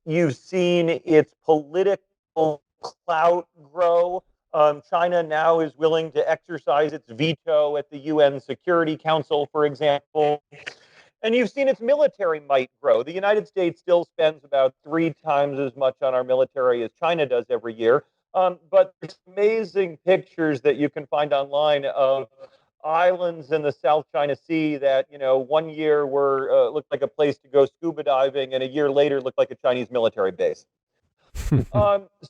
You've seen its political clout grow. China now is willing to exercise its veto at the UN Security Council, for example. And you've seen its military might grow. The United States still spends about 3 times as much on our military as China does every year. But there's amazing pictures that you can find online of islands in the South China Sea that, one year were looked like a place to go scuba diving, and a year later looked like a Chinese military base.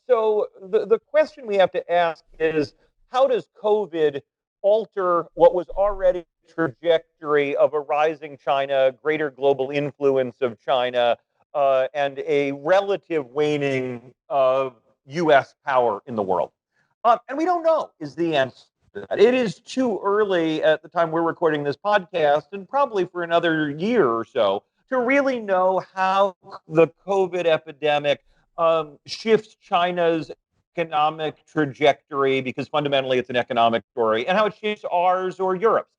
So the question we have to ask is, how does COVID alter what was already a trajectory of a rising China, greater global influence of China, and a relative waning of U.S. power in the world? And we don't know is the answer to that. It is too early at the time we're recording this podcast, and probably for another year or so, to really know how the COVID epidemic shifts China's economic trajectory, because fundamentally it's an economic story, and how it shifts ours or Europe's.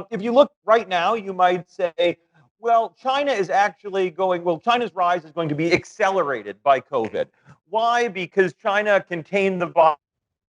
If you look right now, you might say, well, China's rise is going to be accelerated by COVID. Why? Because China contained the virus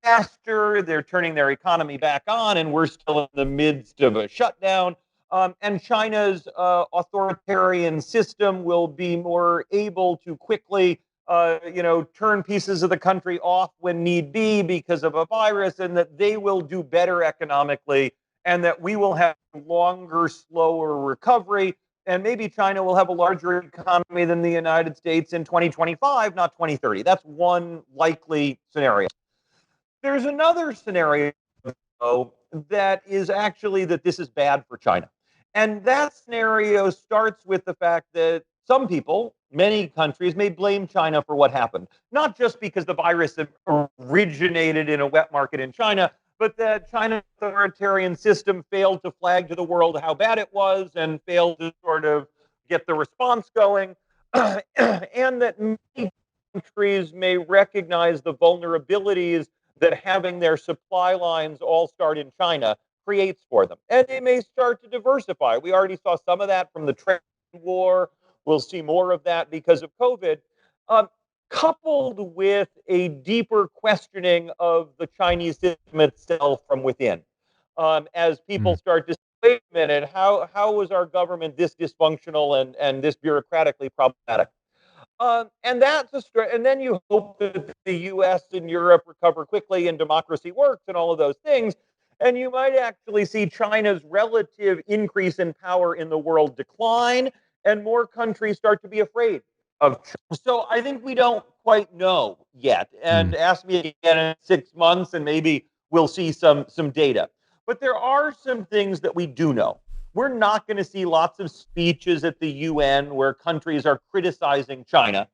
faster, they're turning their economy back on, and we're still in the midst of a shutdown. And China's authoritarian system will be more able to quickly turn pieces of the country off when need be because of a virus, and that they will do better economically, and that we will have longer, slower recovery. And maybe China will have a larger economy than the United States in 2025, not 2030. That's one likely scenario. There's another scenario, though, that is actually that this is bad for China. And that scenario starts with the fact that some people, many countries, may blame China for what happened. Not just because the virus originated in a wet market in China, but that China's authoritarian system failed to flag to the world how bad it was and failed to sort of get the response going. And that many countries may recognize the vulnerabilities that having their supply lines all start in China creates for them. And they may start to diversify. We already saw some of that from the trade war. We'll see more of that because of COVID. Um, Coupled with a deeper questioning of the Chinese system itself from within. As people Mm. start to say, wait a minute, how was our government this dysfunctional and this bureaucratically problematic? And that's and then you hope that the U.S. and Europe recover quickly and democracy works and all of those things. And you might actually see China's relative increase in power in the world decline, and more countries start to be afraid of China. So I think we don't quite know yet. And Mm. ask me again in 6 months, and maybe we'll see some data. But there are some things that we do know. We're not going to see lots of speeches at the UN where countries are criticizing China.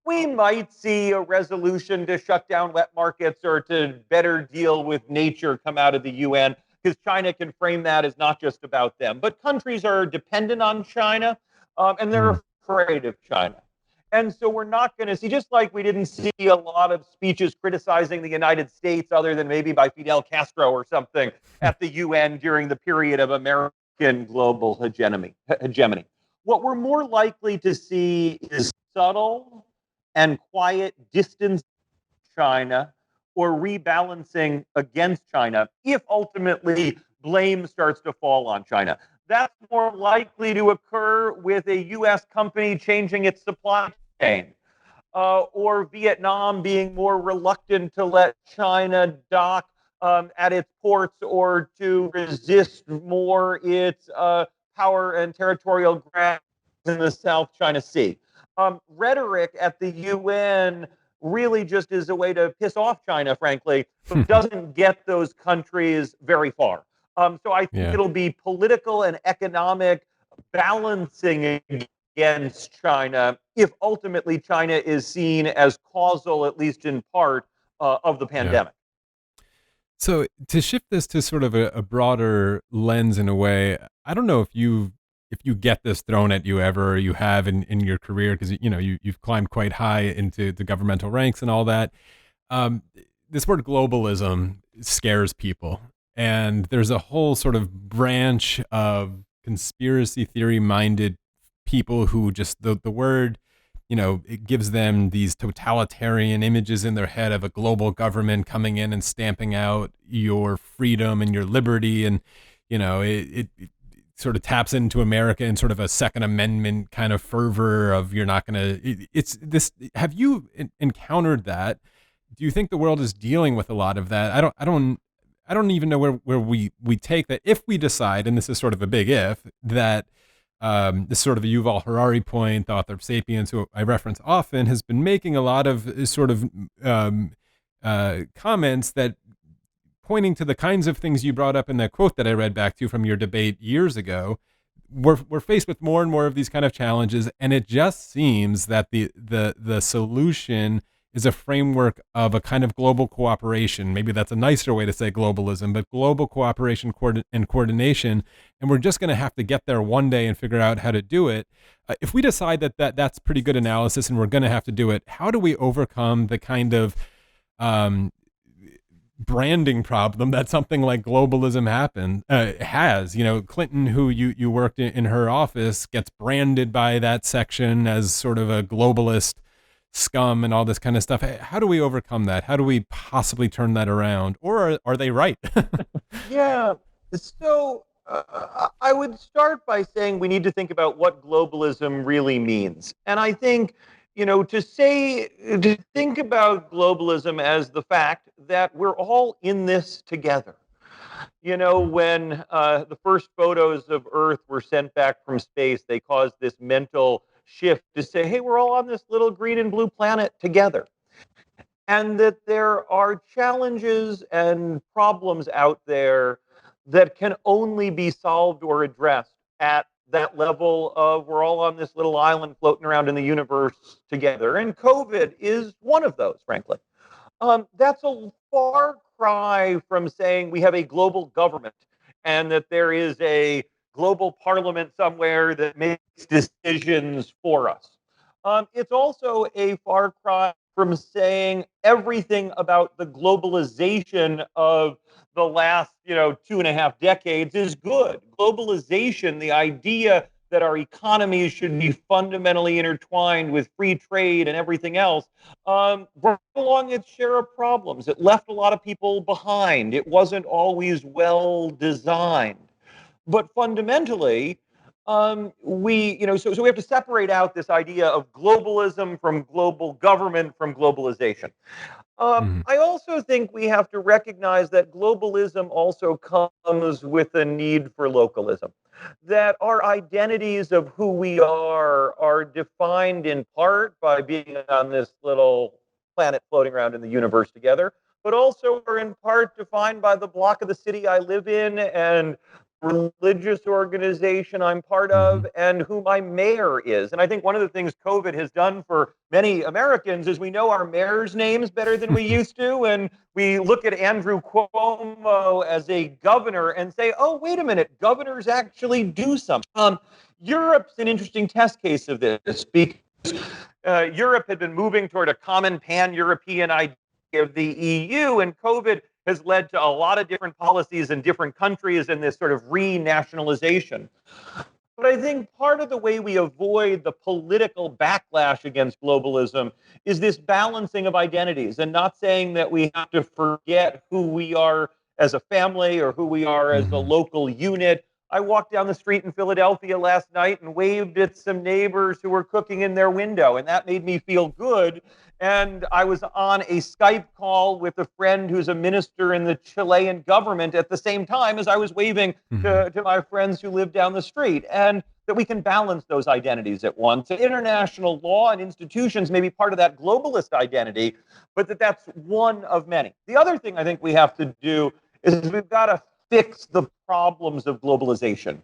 We might see a resolution to shut down wet markets or to better deal with nature come out of the UN, because China can frame that as not just about them. But countries are dependent on China, and Mm. they're afraid of China. And so we're not going to see, just like we didn't see a lot of speeches criticizing the United States, other than maybe by Fidel Castro or something, at the UN during the period of American global hegemony. What we're more likely to see is subtle and quiet distance China or rebalancing against China if ultimately blame starts to fall on China. That's more likely to occur with a U.S. company changing its supply chain, or Vietnam being more reluctant to let China dock at its ports, or to resist more its power and territorial grasp in the South China Sea. Rhetoric at the UN really just is a way to piss off China, frankly, but doesn't get those countries very far. So I think Yeah. it'll be political and economic balancing against China if ultimately China is seen as causal, at least in part, of the Yeah. pandemic. So to shift this to sort of a broader lens in a way, I don't know if you get this thrown at you ever, or you have in your career, because you've climbed quite high into the governmental ranks and all that. Um, this word globalism scares people, and there's a whole sort of branch of conspiracy theory minded people who just the word, it gives them these totalitarian images in their head of a global government coming in and stamping out your freedom and your liberty. And, it sort of taps into America in sort of a Second Amendment kind of fervor of you're not going to, it's this. Have you encountered that? Do you think the world is dealing with a lot of that? I don't even know where we take that if we decide, and this is sort of a big if, that this sort of a Yuval Harari point, the author of *Sapiens*, who I reference often, has been making a lot of sort of comments that pointing to the kinds of things you brought up in that quote that I read back to you from your debate years ago. We're faced with more and more of these kind of challenges, and it just seems that the solution is a framework of a kind of global cooperation. Maybe that's a nicer way to say globalism, but global cooperation and coordination. And we're just going to have to get there one day and figure out how to do it. If we decide that's pretty good analysis and we're going to have to do it, how do we overcome the kind of branding problem that something like globalism has? Clinton, who you worked in her office, gets branded by that section as sort of a globalist scum and all this kind of stuff. How do we overcome that? How do we possibly turn that around? Or are they right? Yeah. So I would start by saying we need to think about what globalism really means. And I think, to think about globalism as the fact that we're all in this together. When the first photos of Earth were sent back from space, they caused this mental shift to say, hey, we're all on this little green and blue planet together. And that there are challenges and problems out there that can only be solved or addressed at that level of we're all on this little island floating around in the universe together. And COVID is one of those, frankly. That's a far cry from saying we have a global government and that there is a global parliament somewhere that makes decisions for us. It's also a far cry from saying everything about the globalization of the last, 2.5 decades is good. Globalization, the idea that our economies should be fundamentally intertwined with free trade and everything else, brought along its share of problems. It left a lot of people behind. It wasn't always well designed. But fundamentally, so we have to separate out this idea of globalism from global government from globalization. Mhm. I also think we have to recognize that globalism also comes with a need for localism. That our identities of who we are defined in part by being on this little planet floating around in the universe together, but also are in part defined by the block of the city I live in and religious organization I'm part of Mhm. and who my mayor is. And I think one of the things COVID has done for many Americans is we know our mayor's names better than we used to. And we look at Andrew Cuomo as a governor and say, oh, wait a minute, governors actually do something. Europe's an interesting test case of this because Europe had been moving toward a common pan-European idea of the EU, and COVID has led to a lot of different policies in different countries and this sort of renationalization. But I think part of the way we avoid the political backlash against globalism is this balancing of identities and not saying that we have to forget who we are as a family or who we are as a Mhm. local unit. I walked down the street in Philadelphia last night and waved at some neighbors who were cooking in their window, and that made me feel good. And I was on a Skype call with a friend who's a minister in the Chilean government at the same time as I was waving Mhm. to my friends who live down the street. And that we can balance those identities at once. International law and institutions may be part of that globalist identity, but that's one of many. The other thing I think we have to do is we've got to fix the problems of globalization.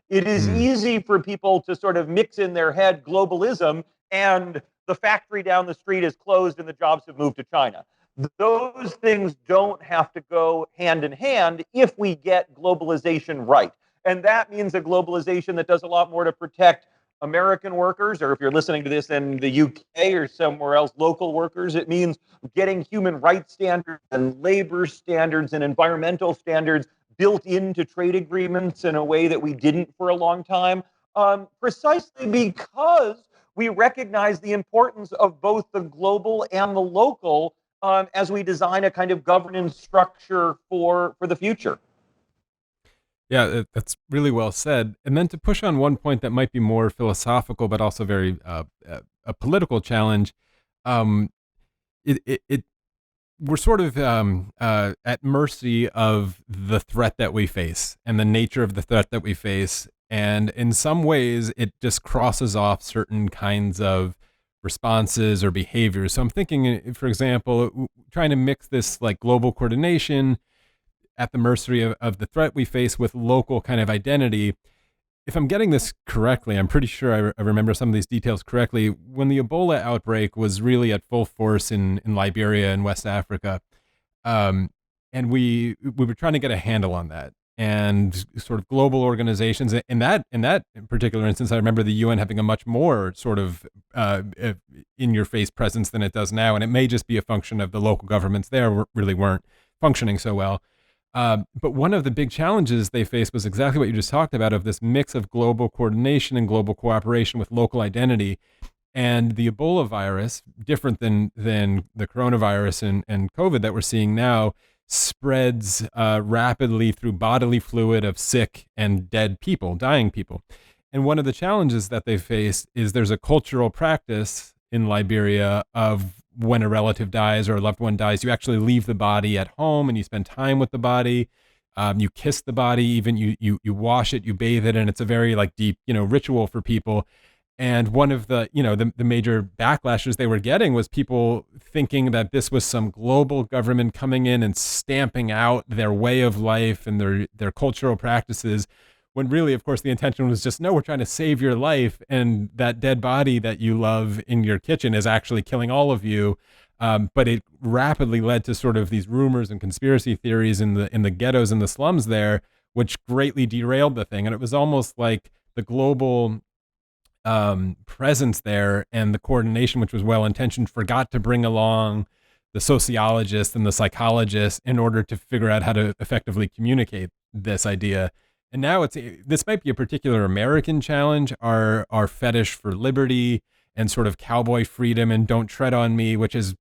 It is Mhm. easy for people to sort of mix in their head globalism and the factory down the street is closed and the jobs have moved to China. Those things don't have to go hand in hand if we get globalization right. And that means a globalization that does a lot more to protect American workers, or if you're listening to this in the UK or somewhere else, local workers. It means getting human rights standards and labor standards and environmental standards built into trade agreements in a way that we didn't for a long time, precisely because we recognize the importance of both the global and the local as we design a kind of governance structure for the future. Yeah, that's really well said. And then to push on one point that might be more philosophical, but also very a political challenge, um, it we're sort of at mercy of the threat that we face and the nature of the threat that we face. And in some ways, it just crosses off certain kinds of responses or behaviors. So I'm thinking, for example, trying to mix this like global coordination at the mercy of the threat we face with local kind of identity. If I'm getting this correctly, I'm pretty sure I remember some of these details correctly. When the Ebola outbreak was really at full force in Liberia and West Africa, um, and we were trying to get a handle on that, and sort of global organizations in that in particular instance, I remember the UN having a much more sort of in your face presence than it does now, and it may just be a function of the local governments there really weren't functioning so well. But one of the big challenges they faced was exactly what you just talked about, of this mix of global coordination and global cooperation with local identity. And the Ebola virus, different than the coronavirus and COVID that we're seeing now, spreads rapidly through bodily fluid of sick and dead people, dying people. And one of the challenges that they face is there's a cultural practice in Liberia of when a relative dies or a loved one dies, you actually leave the body at home and you spend time with the body. You kiss the body, even you wash it, you bathe it, and it's a very like deep ritual for people. And one of the major backlashes they were getting was people thinking that this was some global government coming in and stamping out their way of life and their cultural practices, when really, of course, the intention was just, no, we're trying to save your life, and that dead body that you love in your kitchen is actually killing all of you. But it rapidly led to sort of these rumors and conspiracy theories in the ghettos and the slums there, which greatly derailed the thing. And it was almost like the global presence there and the coordination, which was well intentioned, forgot to bring along sociologist and the psychologist in order to figure out how to effectively communicate this idea. And now this might be a particular American challenge, our fetish for liberty and sort of cowboy freedom and don't tread on me, which has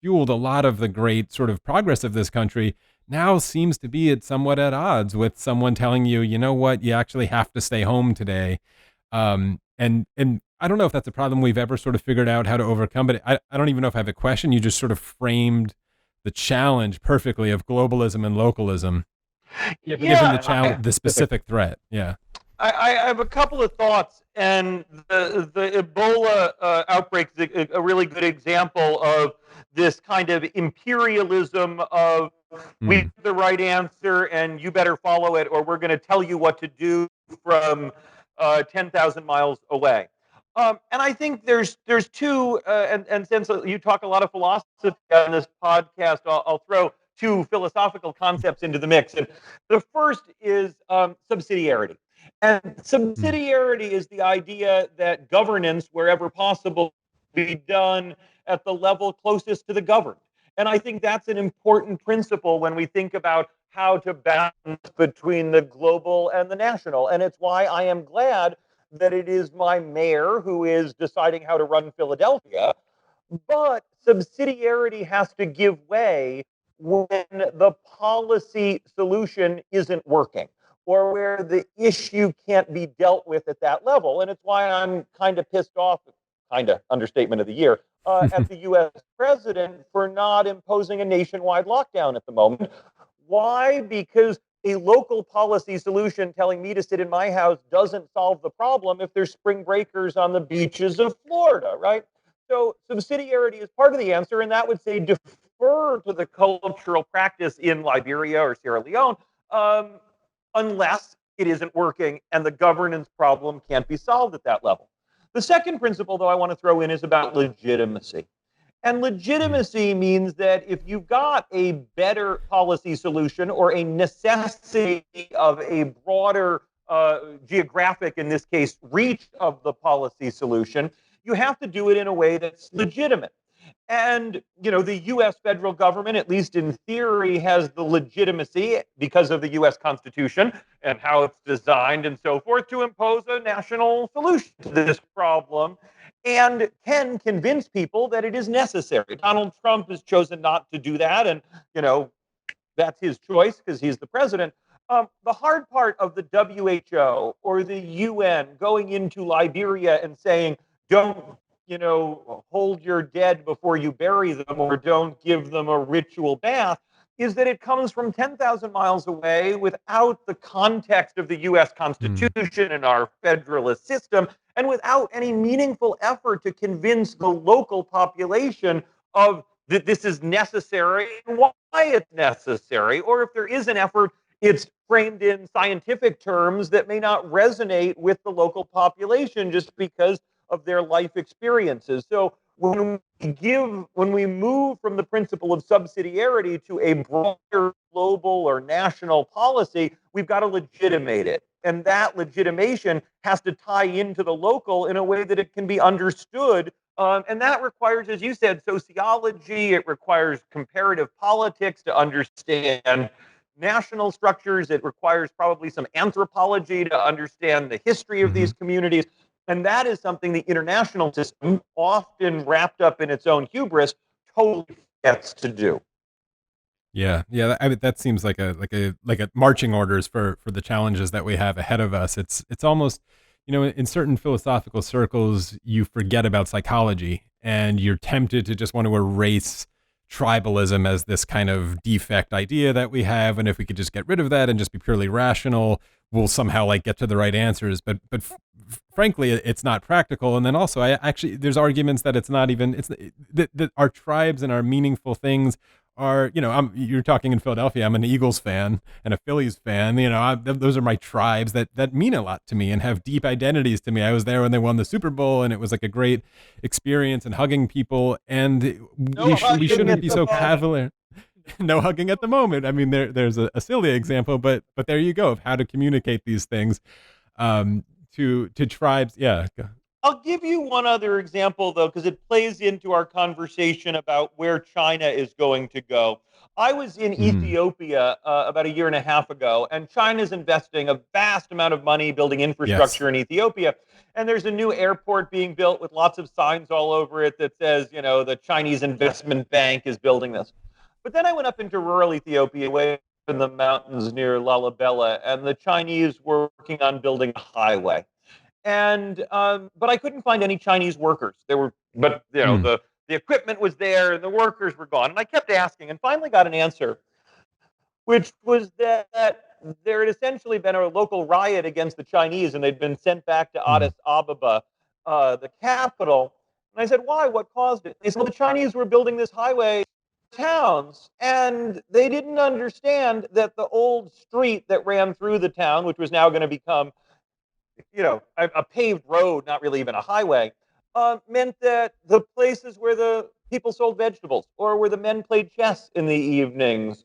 fueled a lot of the great sort of progress of this country, now seems to be somewhat at odds with someone telling you, you know what, you actually have to stay home today. And I don't know if that's a problem we've ever sort of figured out how to overcome, but I don't even know if I have a question. You just sort of framed the challenge perfectly of globalism and localism. Yeah, given the specific threat. Yeah. I have a couple of thoughts, and the Ebola outbreak is a really good example of this kind of imperialism of we have the right answer and you better follow it, or we're going to tell you what to do from 10,000 miles away. And I think there's two, and since you talk a lot of philosophy on this podcast, I'll throw two philosophical concepts into the mix. And the first is subsidiarity. And subsidiarity is the idea that governance, wherever possible, be done at the level closest to the governed. And I think that's an important principle when we think about how to balance between the global and the national. And it's why I am glad that it is my mayor who is deciding how to run Philadelphia. But subsidiarity has to give way when the policy solution isn't working or where the issue can't be dealt with at that level. And it's why I'm kind of pissed off, kind of understatement of the year, at the US president for not imposing a nationwide lockdown at the moment. Why? Because a local policy solution telling me to sit in my house doesn't solve the problem if there's spring breakers on the beaches of Florida, right? So subsidiarity is part of the answer, and that would say defer to the cultural practice in Liberia or Sierra Leone, unless it isn't working and the governance problem can't be solved at that level. The second principle, though, I want to throw in is about legitimacy. And legitimacy means that if you've got a better policy solution or a necessity of a broader geographic, in this case, reach of the policy solution, you have to do it in a way that's legitimate. And, you know, the U.S. federal government, at least in theory, has the legitimacy because of the U.S. Constitution and how it's designed and so forth to impose a national solution to this problem and can convince people that it is necessary. Donald Trump has chosen not to do that. And, you know, that's his choice because he's the president. The hard part of the WHO or the UN going into Liberia and saying, don't, you know, hold your dead before you bury them or don't give them a ritual bath, is that it comes from 10,000 miles away without the context of the U.S. Constitution and our federalist system, and without any meaningful effort to convince the local population of that this is necessary and why it's necessary. Or if there is an effort, it's framed in scientific terms that may not resonate with the local population just because of their life experiences. So when we move from the principle of subsidiarity to a broader global or national policy, we've got to legitimate it. And that legitimation has to tie into the local in a way that it can be understood. And that requires, as you said, sociology. It requires comparative politics to understand national structures. It requires probably some anthropology to understand the history of these communities. And that is something the international system, often wrapped up in its own hubris, totally gets to do. Yeah. That seems like a marching orders for the challenges that we have ahead of us. It's almost, you know, in certain philosophical circles, you forget about psychology and you're tempted to just want to erase tribalism as this kind of defect idea that we have, and if we could just get rid of that and just be purely rational, we'll somehow like get to the right answers. But frankly, it's not practical. And then also, there's arguments that it's not even that our tribes and our meaningful things are, you know, you're talking in Philadelphia. I'm an Eagles fan and a Phillies fan. You know, those are my tribes that mean a lot to me and have deep identities to me. I was there when they won the Super Bowl, and it was like a great experience and hugging people. And we shouldn't be so cavalier. No hugging at the moment. I mean, there's a silly example, but there you go of how to communicate these things to tribes. Yeah. I'll give you one other example, though, because it plays into our conversation about where China is going to go. I was in Mm. Ethiopia about a year and a half ago, and China's investing a vast amount of money building Yes. infrastructure in Ethiopia. And there's a new airport being built with lots of signs all over it that says, the Chinese Investment Bank is building this. But then I went up into rural Ethiopia, way in the mountains near Lalibela, and the Chinese were working on building a highway. And but I couldn't find any Chinese workers. There were, but Mm. the equipment was there and the workers were gone. And I kept asking, and finally got an answer, which was that there had essentially been a local riot against the Chinese, and they'd been sent back to Mm. Addis Ababa, the capital. And I said, why? What caused it? They said, well, the Chinese were building this highway towns, and they didn't understand that the old street that ran through the town, which was now going to become a paved road, not really even a highway, meant that the places where the people sold vegetables or where the men played chess in the evenings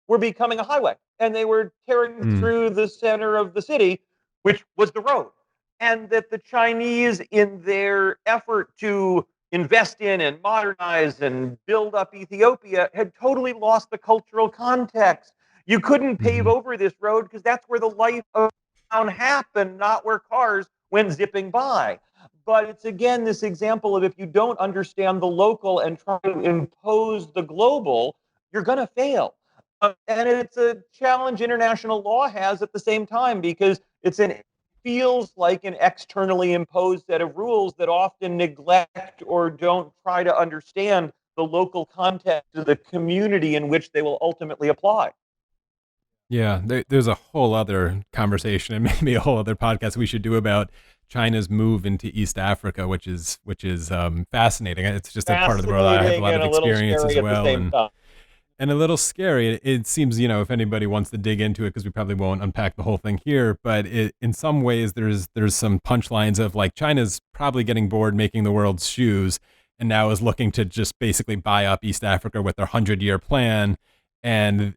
were becoming a highway. And they were tearing Mm. through the center of the city, which was the road. And that the Chinese, in their effort to invest in and modernize and build up Ethiopia, had totally lost the cultural context. You couldn't pave Mm-hmm. over this road because that's where the life of town happened, not where cars went zipping by. But it's again this example of if you don't understand the local and try to impose the global, you're going to fail. And it's a challenge international law has at the same time because feels like an externally imposed set of rules that often neglect or don't try to understand the local context of the community in which they will ultimately apply. Yeah, there's a whole other conversation and maybe a whole other podcast we should do about China's move into East Africa, which is fascinating. It's just a part of the world I have a Fascinating lot and of a little experience as scary at the well, same time. and a little scary. It seems, if anybody wants to dig into it, because we probably won't unpack the whole thing here, but in some ways there's some punchlines of like China's probably getting bored making the world's shoes, and now is looking to just basically buy up East Africa with their 100-year plan, and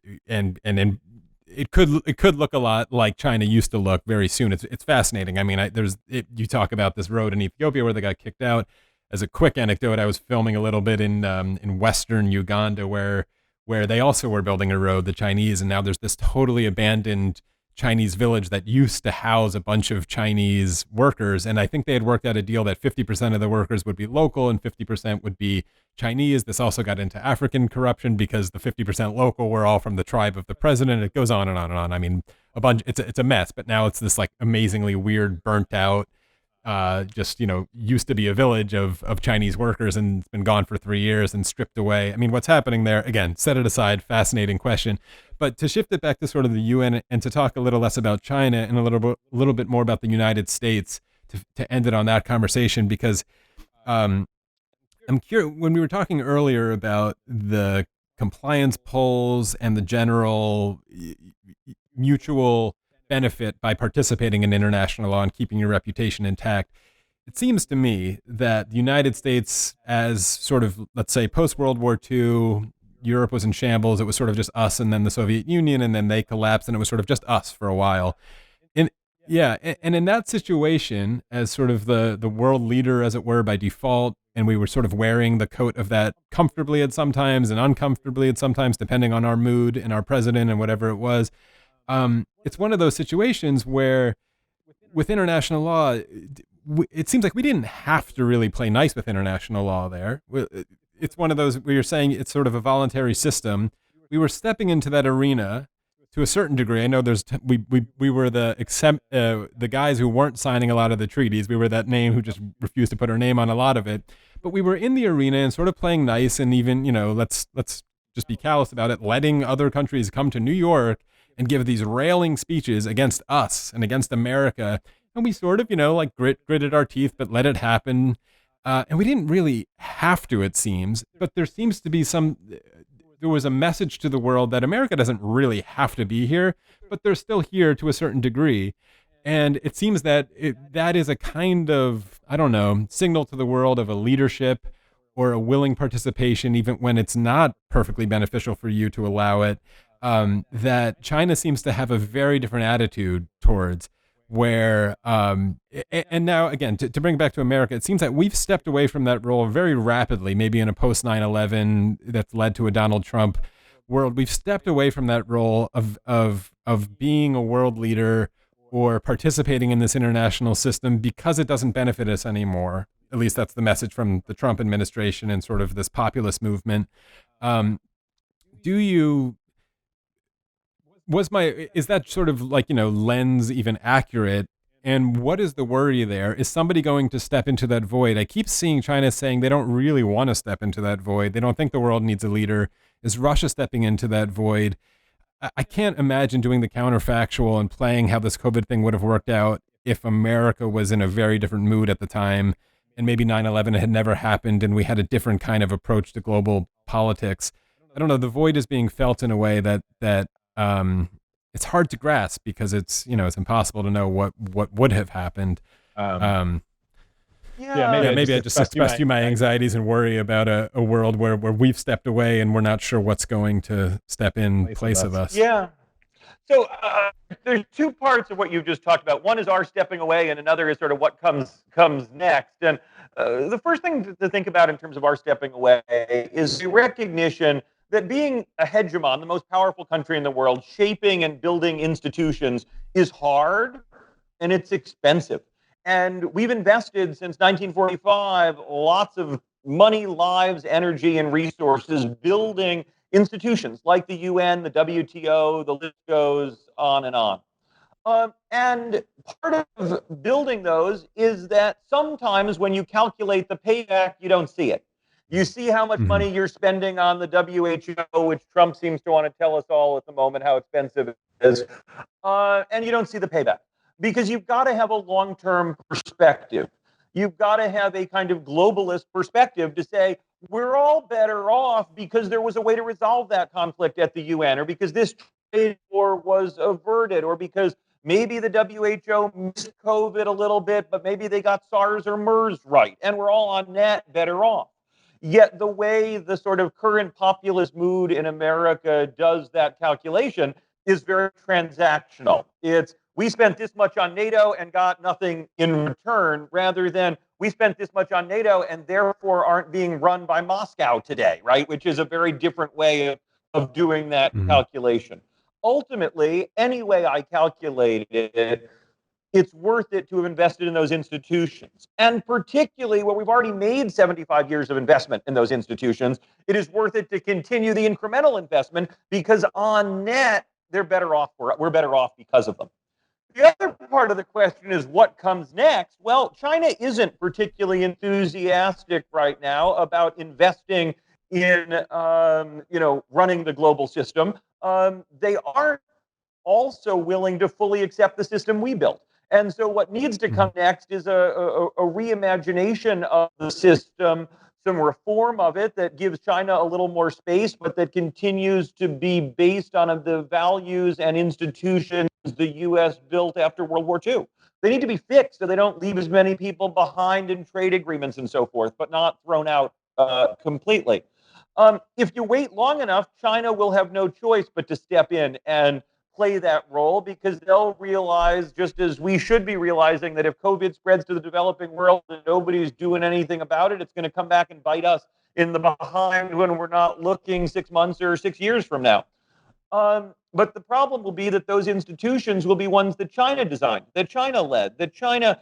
it could look a lot like China used to look very soon. It's fascinating. I mean, you talk about this road in Ethiopia where they got kicked out. As a quick anecdote, I was filming a little bit in western Uganda where they also were building a road, the Chinese, and now there's this totally abandoned Chinese village that used to house a bunch of Chinese workers. And I think they had worked out a deal that 50% of the workers would be local and 50% would be Chinese. This also got into African corruption because the 50% local were all from the tribe of the president. It goes on and on and on. I mean, it's a mess, but now it's this like amazingly weird, burnt out, just used to be a village of Chinese workers and it's been gone for 3 years and stripped away. I mean, what's happening there? Again, set it aside. Fascinating question, but to shift it back to sort of the UN and to talk a little less about China and a little bit more about the United States to end it on that conversation because um, I'm curious when we were talking earlier about the compliance polls and the general mutual benefit by participating in international law and keeping your reputation intact. It seems to me that the United States, as sort of, let's say, post World War II, Europe was in shambles. It was sort of just us and then the Soviet Union, and then they collapsed, and it was sort of just us for a while. And yeah, and in that situation, as sort of the world leader, as it were, by default, and we were sort of wearing the coat of that comfortably at sometimes and uncomfortably at sometimes, depending on our mood and our president and whatever it was. It's one of those situations where, with international law, it seems like we didn't have to really play nice with international law there. It's one of those where you're saying it's sort of a voluntary system. We were stepping into that arena to a certain degree. I know we were the guys who weren't signing a lot of the treaties. We were that name who just refused to put our name on a lot of it. But we were in the arena and sort of playing nice, and even let's just be callous about it, letting other countries come to New York and give these railing speeches against us and against America. And we sort of, like gritted our teeth, but let it happen. And we didn't really have to, it seems. But there seems to be there was a message to the world that America doesn't really have to be here, but they're still here to a certain degree. And it seems that that is a kind of, I don't know, signal to the world of a leadership or a willing participation, even when it's not perfectly beneficial for you to allow it. That China seems to have a very different attitude towards, where and now again to bring it back to America, it seems that we've stepped away from that role very rapidly, maybe in a post 9/11 that's led to a Donald Trump world. We've stepped away from that role of being a world leader or participating in this international system because it doesn't benefit us anymore. At least that's the message from the Trump administration and sort of this populist movement. Do you is that sort of like, lens even accurate? And what is the worry there? Is somebody going to step into that void? I keep seeing China saying they don't really want to step into that void. They don't think the world needs a leader. Is Russia stepping into that void? I can't imagine doing the counterfactual and playing how this COVID thing would have worked out if America was in a very different mood at the time and maybe 9/11 had never happened and we had a different kind of approach to global politics. I don't know. The void is being felt in a way that it's hard to grasp because it's impossible to know what would have happened. Maybe I just expressed you my anxieties and worry about a world where we've stepped away and we're not sure what's going to step in place of us. Yeah. So there's two parts of what you just talked about. One is our stepping away, and another is sort of what comes next. And the first thing to think about in terms of our stepping away is the recognition that being a hegemon, the most powerful country in the world, shaping and building institutions is hard and it's expensive. And we've invested since 1945 lots of money, lives, energy, and resources building institutions like the UN, the WTO, the list goes on and on. And part of building those is that sometimes when you calculate the payback, you don't see it. You see how much money you're spending on the WHO, which Trump seems to want to tell us all at the moment how expensive it is, and you don't see the payback. Because you've got to have a long-term perspective. You've got to have a kind of globalist perspective to say, we're all better off because there was a way to resolve that conflict at the UN, or because this trade war was averted, or because maybe the WHO missed COVID a little bit, but maybe they got SARS or MERS right, and we're all on net better off. Yet the way the sort of current populist mood in America does that calculation is very transactional. It's, we spent this much on NATO and got nothing in return, rather than we spent this much on NATO and therefore aren't being run by Moscow today, right? Which is a very different way of doing that calculation. Ultimately, any way I calculate it, it's worth it to have invested in those institutions. And particularly where we've already made 75 years of investment in those institutions, it is worth it to continue the incremental investment because on net, we're better off because of them. The other part of the question is what comes next? Well, China isn't particularly enthusiastic right now about investing in, running the global system. They aren't also willing to fully accept the system we built. And so what needs to come next is a reimagination of the system, some reform of it that gives China a little more space, but that continues to be based on the values and institutions the U.S. built after World War II. They need to be fixed so they don't leave as many people behind in trade agreements and so forth, but not thrown out completely. If you wait long enough, China will have no choice but to step in and play that role, because they'll realize, just as we should be realizing, that if COVID spreads to the developing world and nobody's doing anything about it, it's going to come back and bite us in the behind when we're not looking 6 months or 6 years from now. But the problem will be that those institutions will be ones that China designed, that China led, that China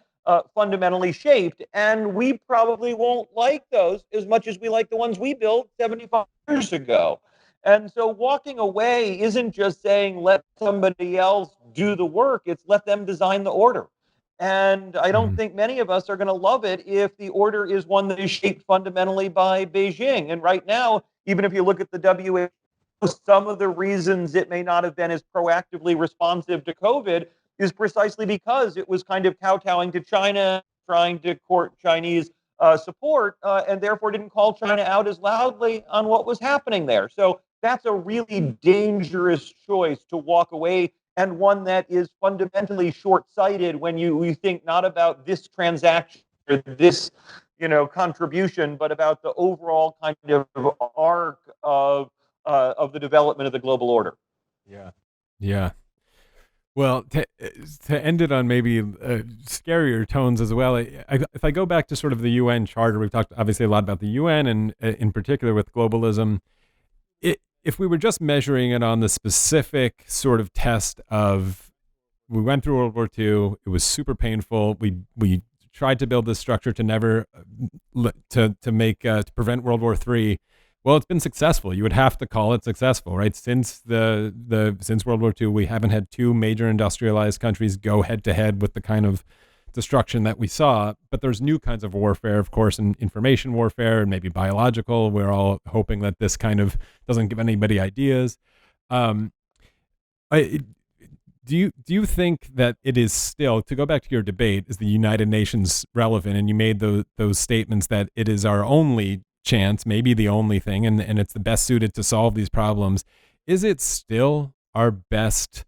fundamentally shaped, and we probably won't like those as much as we like the ones we built 75 years ago. And so walking away isn't just saying let somebody else do the work, it's let them design the order. And I don't think many of us are going to love it if the order is one that is shaped fundamentally by Beijing. And right now, even if you look at the WHO, some of the reasons it may not have been as proactively responsive to COVID is precisely because it was kind of kowtowing to China, trying to court Chinese support, and therefore didn't call China out as loudly on what was happening there. So that's a really dangerous choice to walk away, and one that is fundamentally short-sighted when you think not about this transaction or this, contribution, but about the overall kind of arc of the development of the global order. Yeah. Well, to end it on maybe scarier tones as well, if I go back to sort of the UN Charter, we've talked obviously a lot about the UN and in particular with globalism. If we were just measuring it on the specific sort of test of, we went through World War II, it was super painful. We tried to build this structure to never to prevent World War III. Well, it's been successful. You would have to call it successful, right? Since since World War II, we haven't had two major industrialized countries go head to head with the kind of destruction that we saw. But there's new kinds of warfare, of course, and information warfare and maybe biological. We're all hoping that this kind of doesn't give anybody ideas. Do you think that it is still, to go back to your debate, is the United Nations relevant? And you made those statements that it is our only chance, maybe the only thing, and it's the best suited to solve these problems. Is it still our best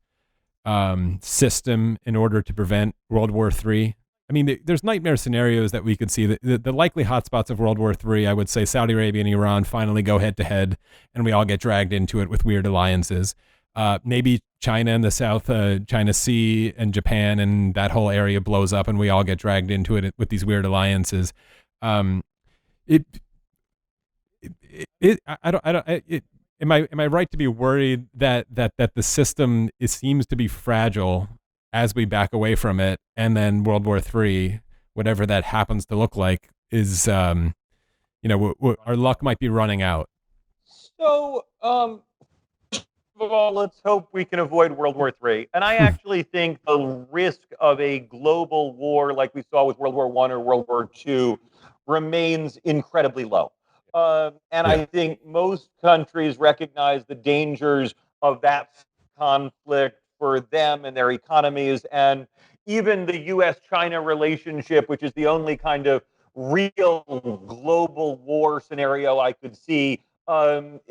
system in order to prevent World War III? I mean, there's nightmare scenarios that we could see. The likely hotspots of World War III, I would say Saudi Arabia and Iran finally go head to head, and we all get dragged into it with weird alliances. Maybe China and the South China Sea and Japan and that whole area blows up, and we all get dragged into it with these weird alliances. Am I right to be worried that the system seems to be fragile as we back away from it, and then World War III, whatever that happens to look like, is our luck might be running out. So, first of all, let's hope we can avoid World War III. And I actually think the risk of a global war like we saw with World War I or World War II remains incredibly low. I think most countries recognize the dangers of that conflict for them and their economies. And even the US-China relationship, which is the only kind of real global war scenario I could see, both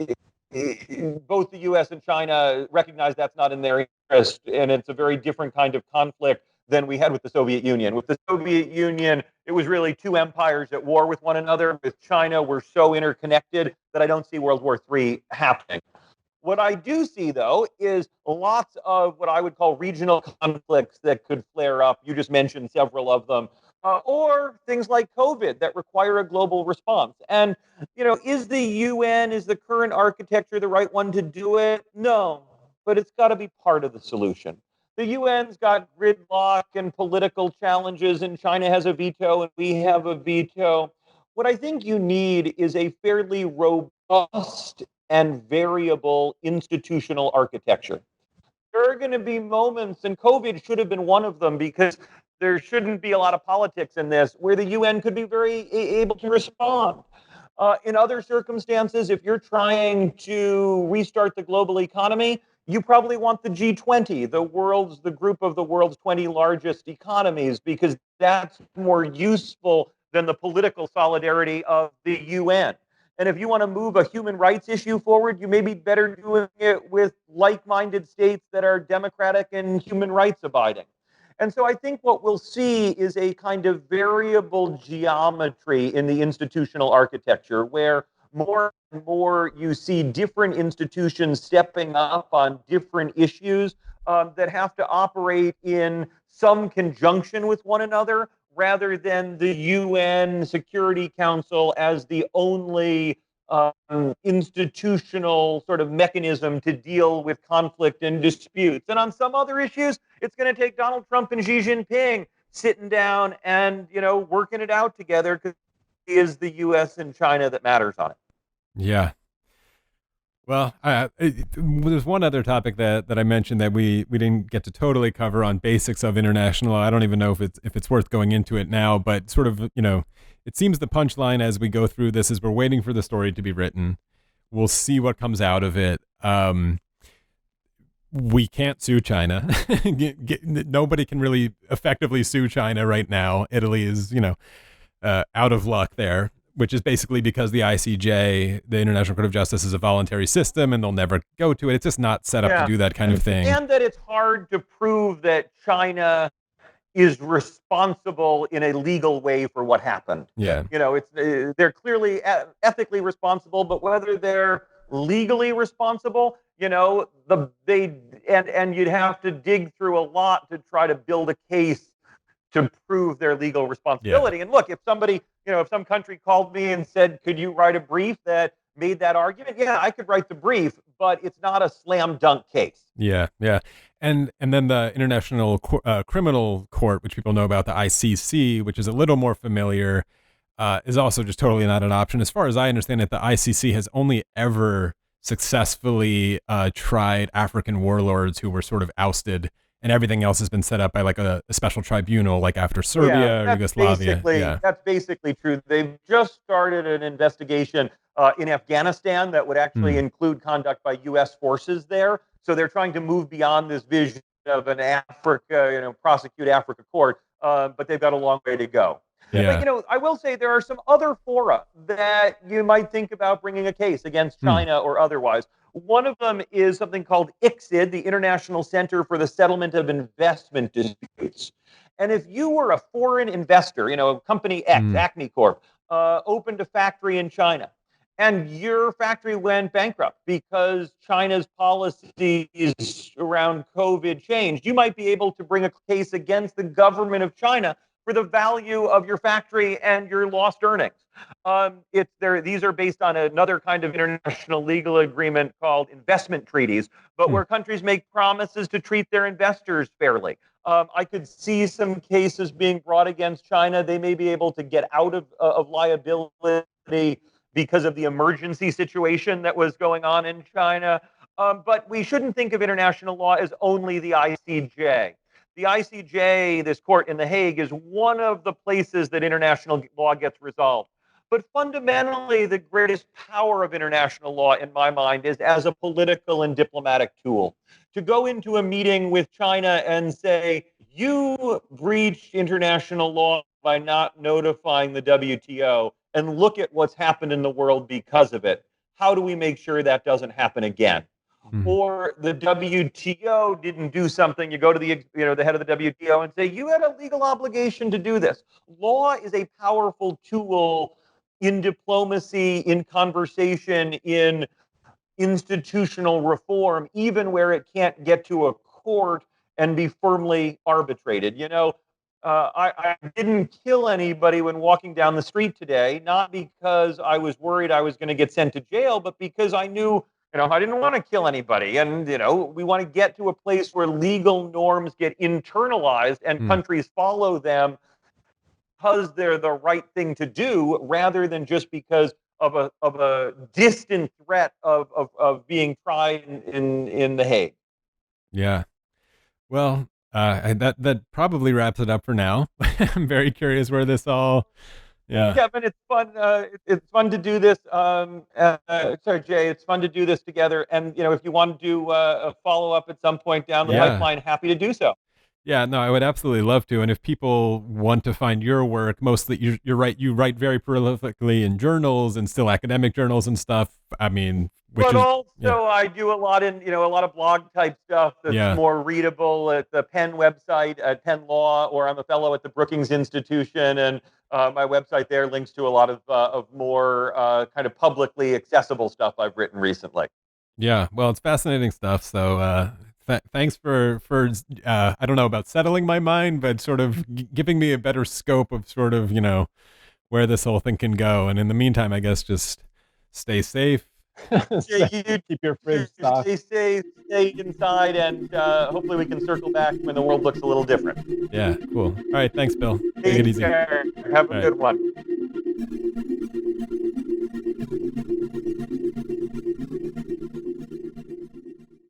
the US and China recognize that's not in their interest, and it's a very different kind of conflict than we had with the Soviet Union. With the Soviet Union, it was really two empires at war with one another. With China, we're so interconnected that I don't see World War III happening. What I do see, though, is lots of what I would call regional conflicts that could flare up. You just mentioned several of them. Or things like COVID that require a global response. And, is the UN, is the current architecture the right one to do it? No, but it's got to be part of the solution. The UN's got gridlock and political challenges, and China has a veto, and we have a veto. What I think you need is a fairly robust and variable institutional architecture. There are going to be moments, and COVID should have been one of them, because there shouldn't be a lot of politics in this, where the UN could be very able to respond. In other circumstances, if you're trying to restart the global economy, you probably want the G20, the group of the world's 20 largest economies, because that's more useful than the political solidarity of the UN. And if you want to move a human rights issue forward, you may be better doing it with like-minded states that are democratic and human rights abiding. And so I think what we'll see is a kind of variable geometry in the institutional architecture, where more and more you see different institutions stepping up on different issues that have to operate in some conjunction with one another, rather than the UN Security Council as the only institutional sort of mechanism to deal with conflict and disputes. And on some other issues, it's going to take Donald Trump and Xi Jinping sitting down and, working it out together, because it is the US and China that matters on it. Yeah. Well, there's one other topic that I mentioned that we didn't get to totally cover on basics of international law. I don't even know if it's worth going into it now, but sort of, it seems the punchline as we go through this is we're waiting for the story to be written. We'll see what comes out of it. We can't sue China. Nobody can really effectively sue China right now. Italy is, out of luck there, which is basically because the ICJ, the International Court of Justice, is a voluntary system and they'll never go to it. It's just not set up to do that kind of thing. And that it's hard to prove that China is responsible in a legal way for what happened. Yeah. They're clearly ethically responsible, but whether they're legally responsible, and you'd have to dig through a lot to try to build a case to prove their legal responsibility. And look, if some country called me and said, could you write a brief that made that argument? Yeah, I could write the brief, but it's not a slam dunk case. Yeah. And then the International Criminal Court, which people know about, the ICC, which is a little more familiar, is also just totally not an option. As far as I understand it, the ICC has only ever successfully tried African warlords who were sort of ousted, and everything else has been set up by like a special tribunal, like after Serbia or Yugoslavia. That's basically true. They've just started an investigation in Afghanistan that would actually include conduct by U.S. forces there. So they're trying to move beyond this vision of an prosecute Africa court, but they've got a long way to go. Yeah. But, I will say there are some other fora that you might think about bringing a case against China or otherwise. One of them is something called ICSID, the International Center for the Settlement of Investment Disputes. And if you were a foreign investor, company X, Acme Corp, opened a factory in China, and your factory went bankrupt because China's policies around COVID changed, you might be able to bring a case against the government of China for the value of your factory and your lost earnings. These are based on another kind of international legal agreement called investment treaties, but where countries make promises to treat their investors fairly. I could see some cases being brought against China. They may be able to get out of liability because of the emergency situation that was going on in China. But we shouldn't think of international law as only the ICJ. The ICJ, this court in The Hague, is one of the places that international law gets resolved. But fundamentally, the greatest power of international law, in my mind, is as a political and diplomatic tool. To go into a meeting with China and say, you breached international law by not notifying the WTO, and look at what's happened in the world because of it. How do we make sure that doesn't happen again? Or the WTO didn't do something. You go to the head of the WTO and say, you had a legal obligation to do this. Law is a powerful tool in diplomacy, in conversation, in institutional reform, even where it can't get to a court and be firmly arbitrated. I didn't kill anybody when walking down the street today, not because I was worried I was going to get sent to jail, but because I knew I didn't want to kill anybody. And, we want to get to a place where legal norms get internalized and countries follow them because they're the right thing to do, rather than just because of a distant threat of being tried in The Hague. Yeah. Well, that probably wraps it up for now. I'm very curious where this all... Yeah, Kevin, it's fun. It's fun to do this. Sorry, Jay, it's fun to do this together. And if you want to do a follow up at some point down the pipeline, happy to do so. Yeah, no, I would absolutely love to. And if people want to find your work, mostly you're right. You write very prolifically in journals and still academic journals and stuff. I mean, I do a lot a lot of blog type stuff that's more readable at the Penn website at Penn Law, or I'm a fellow at the Brookings Institution, and my website there links to a lot of more kind of publicly accessible stuff I've written recently. Yeah, well, it's fascinating stuff. So thanks for I don't know about settling my mind, but sort of giving me a better scope of sort of where this whole thing can go. And in the meantime, I guess just stay safe. Keep your fridge stocked. Stay inside, and hopefully we can circle back when the world looks a little different. Yeah, cool. All right, thanks, Bill. Take it easy. Have a good one.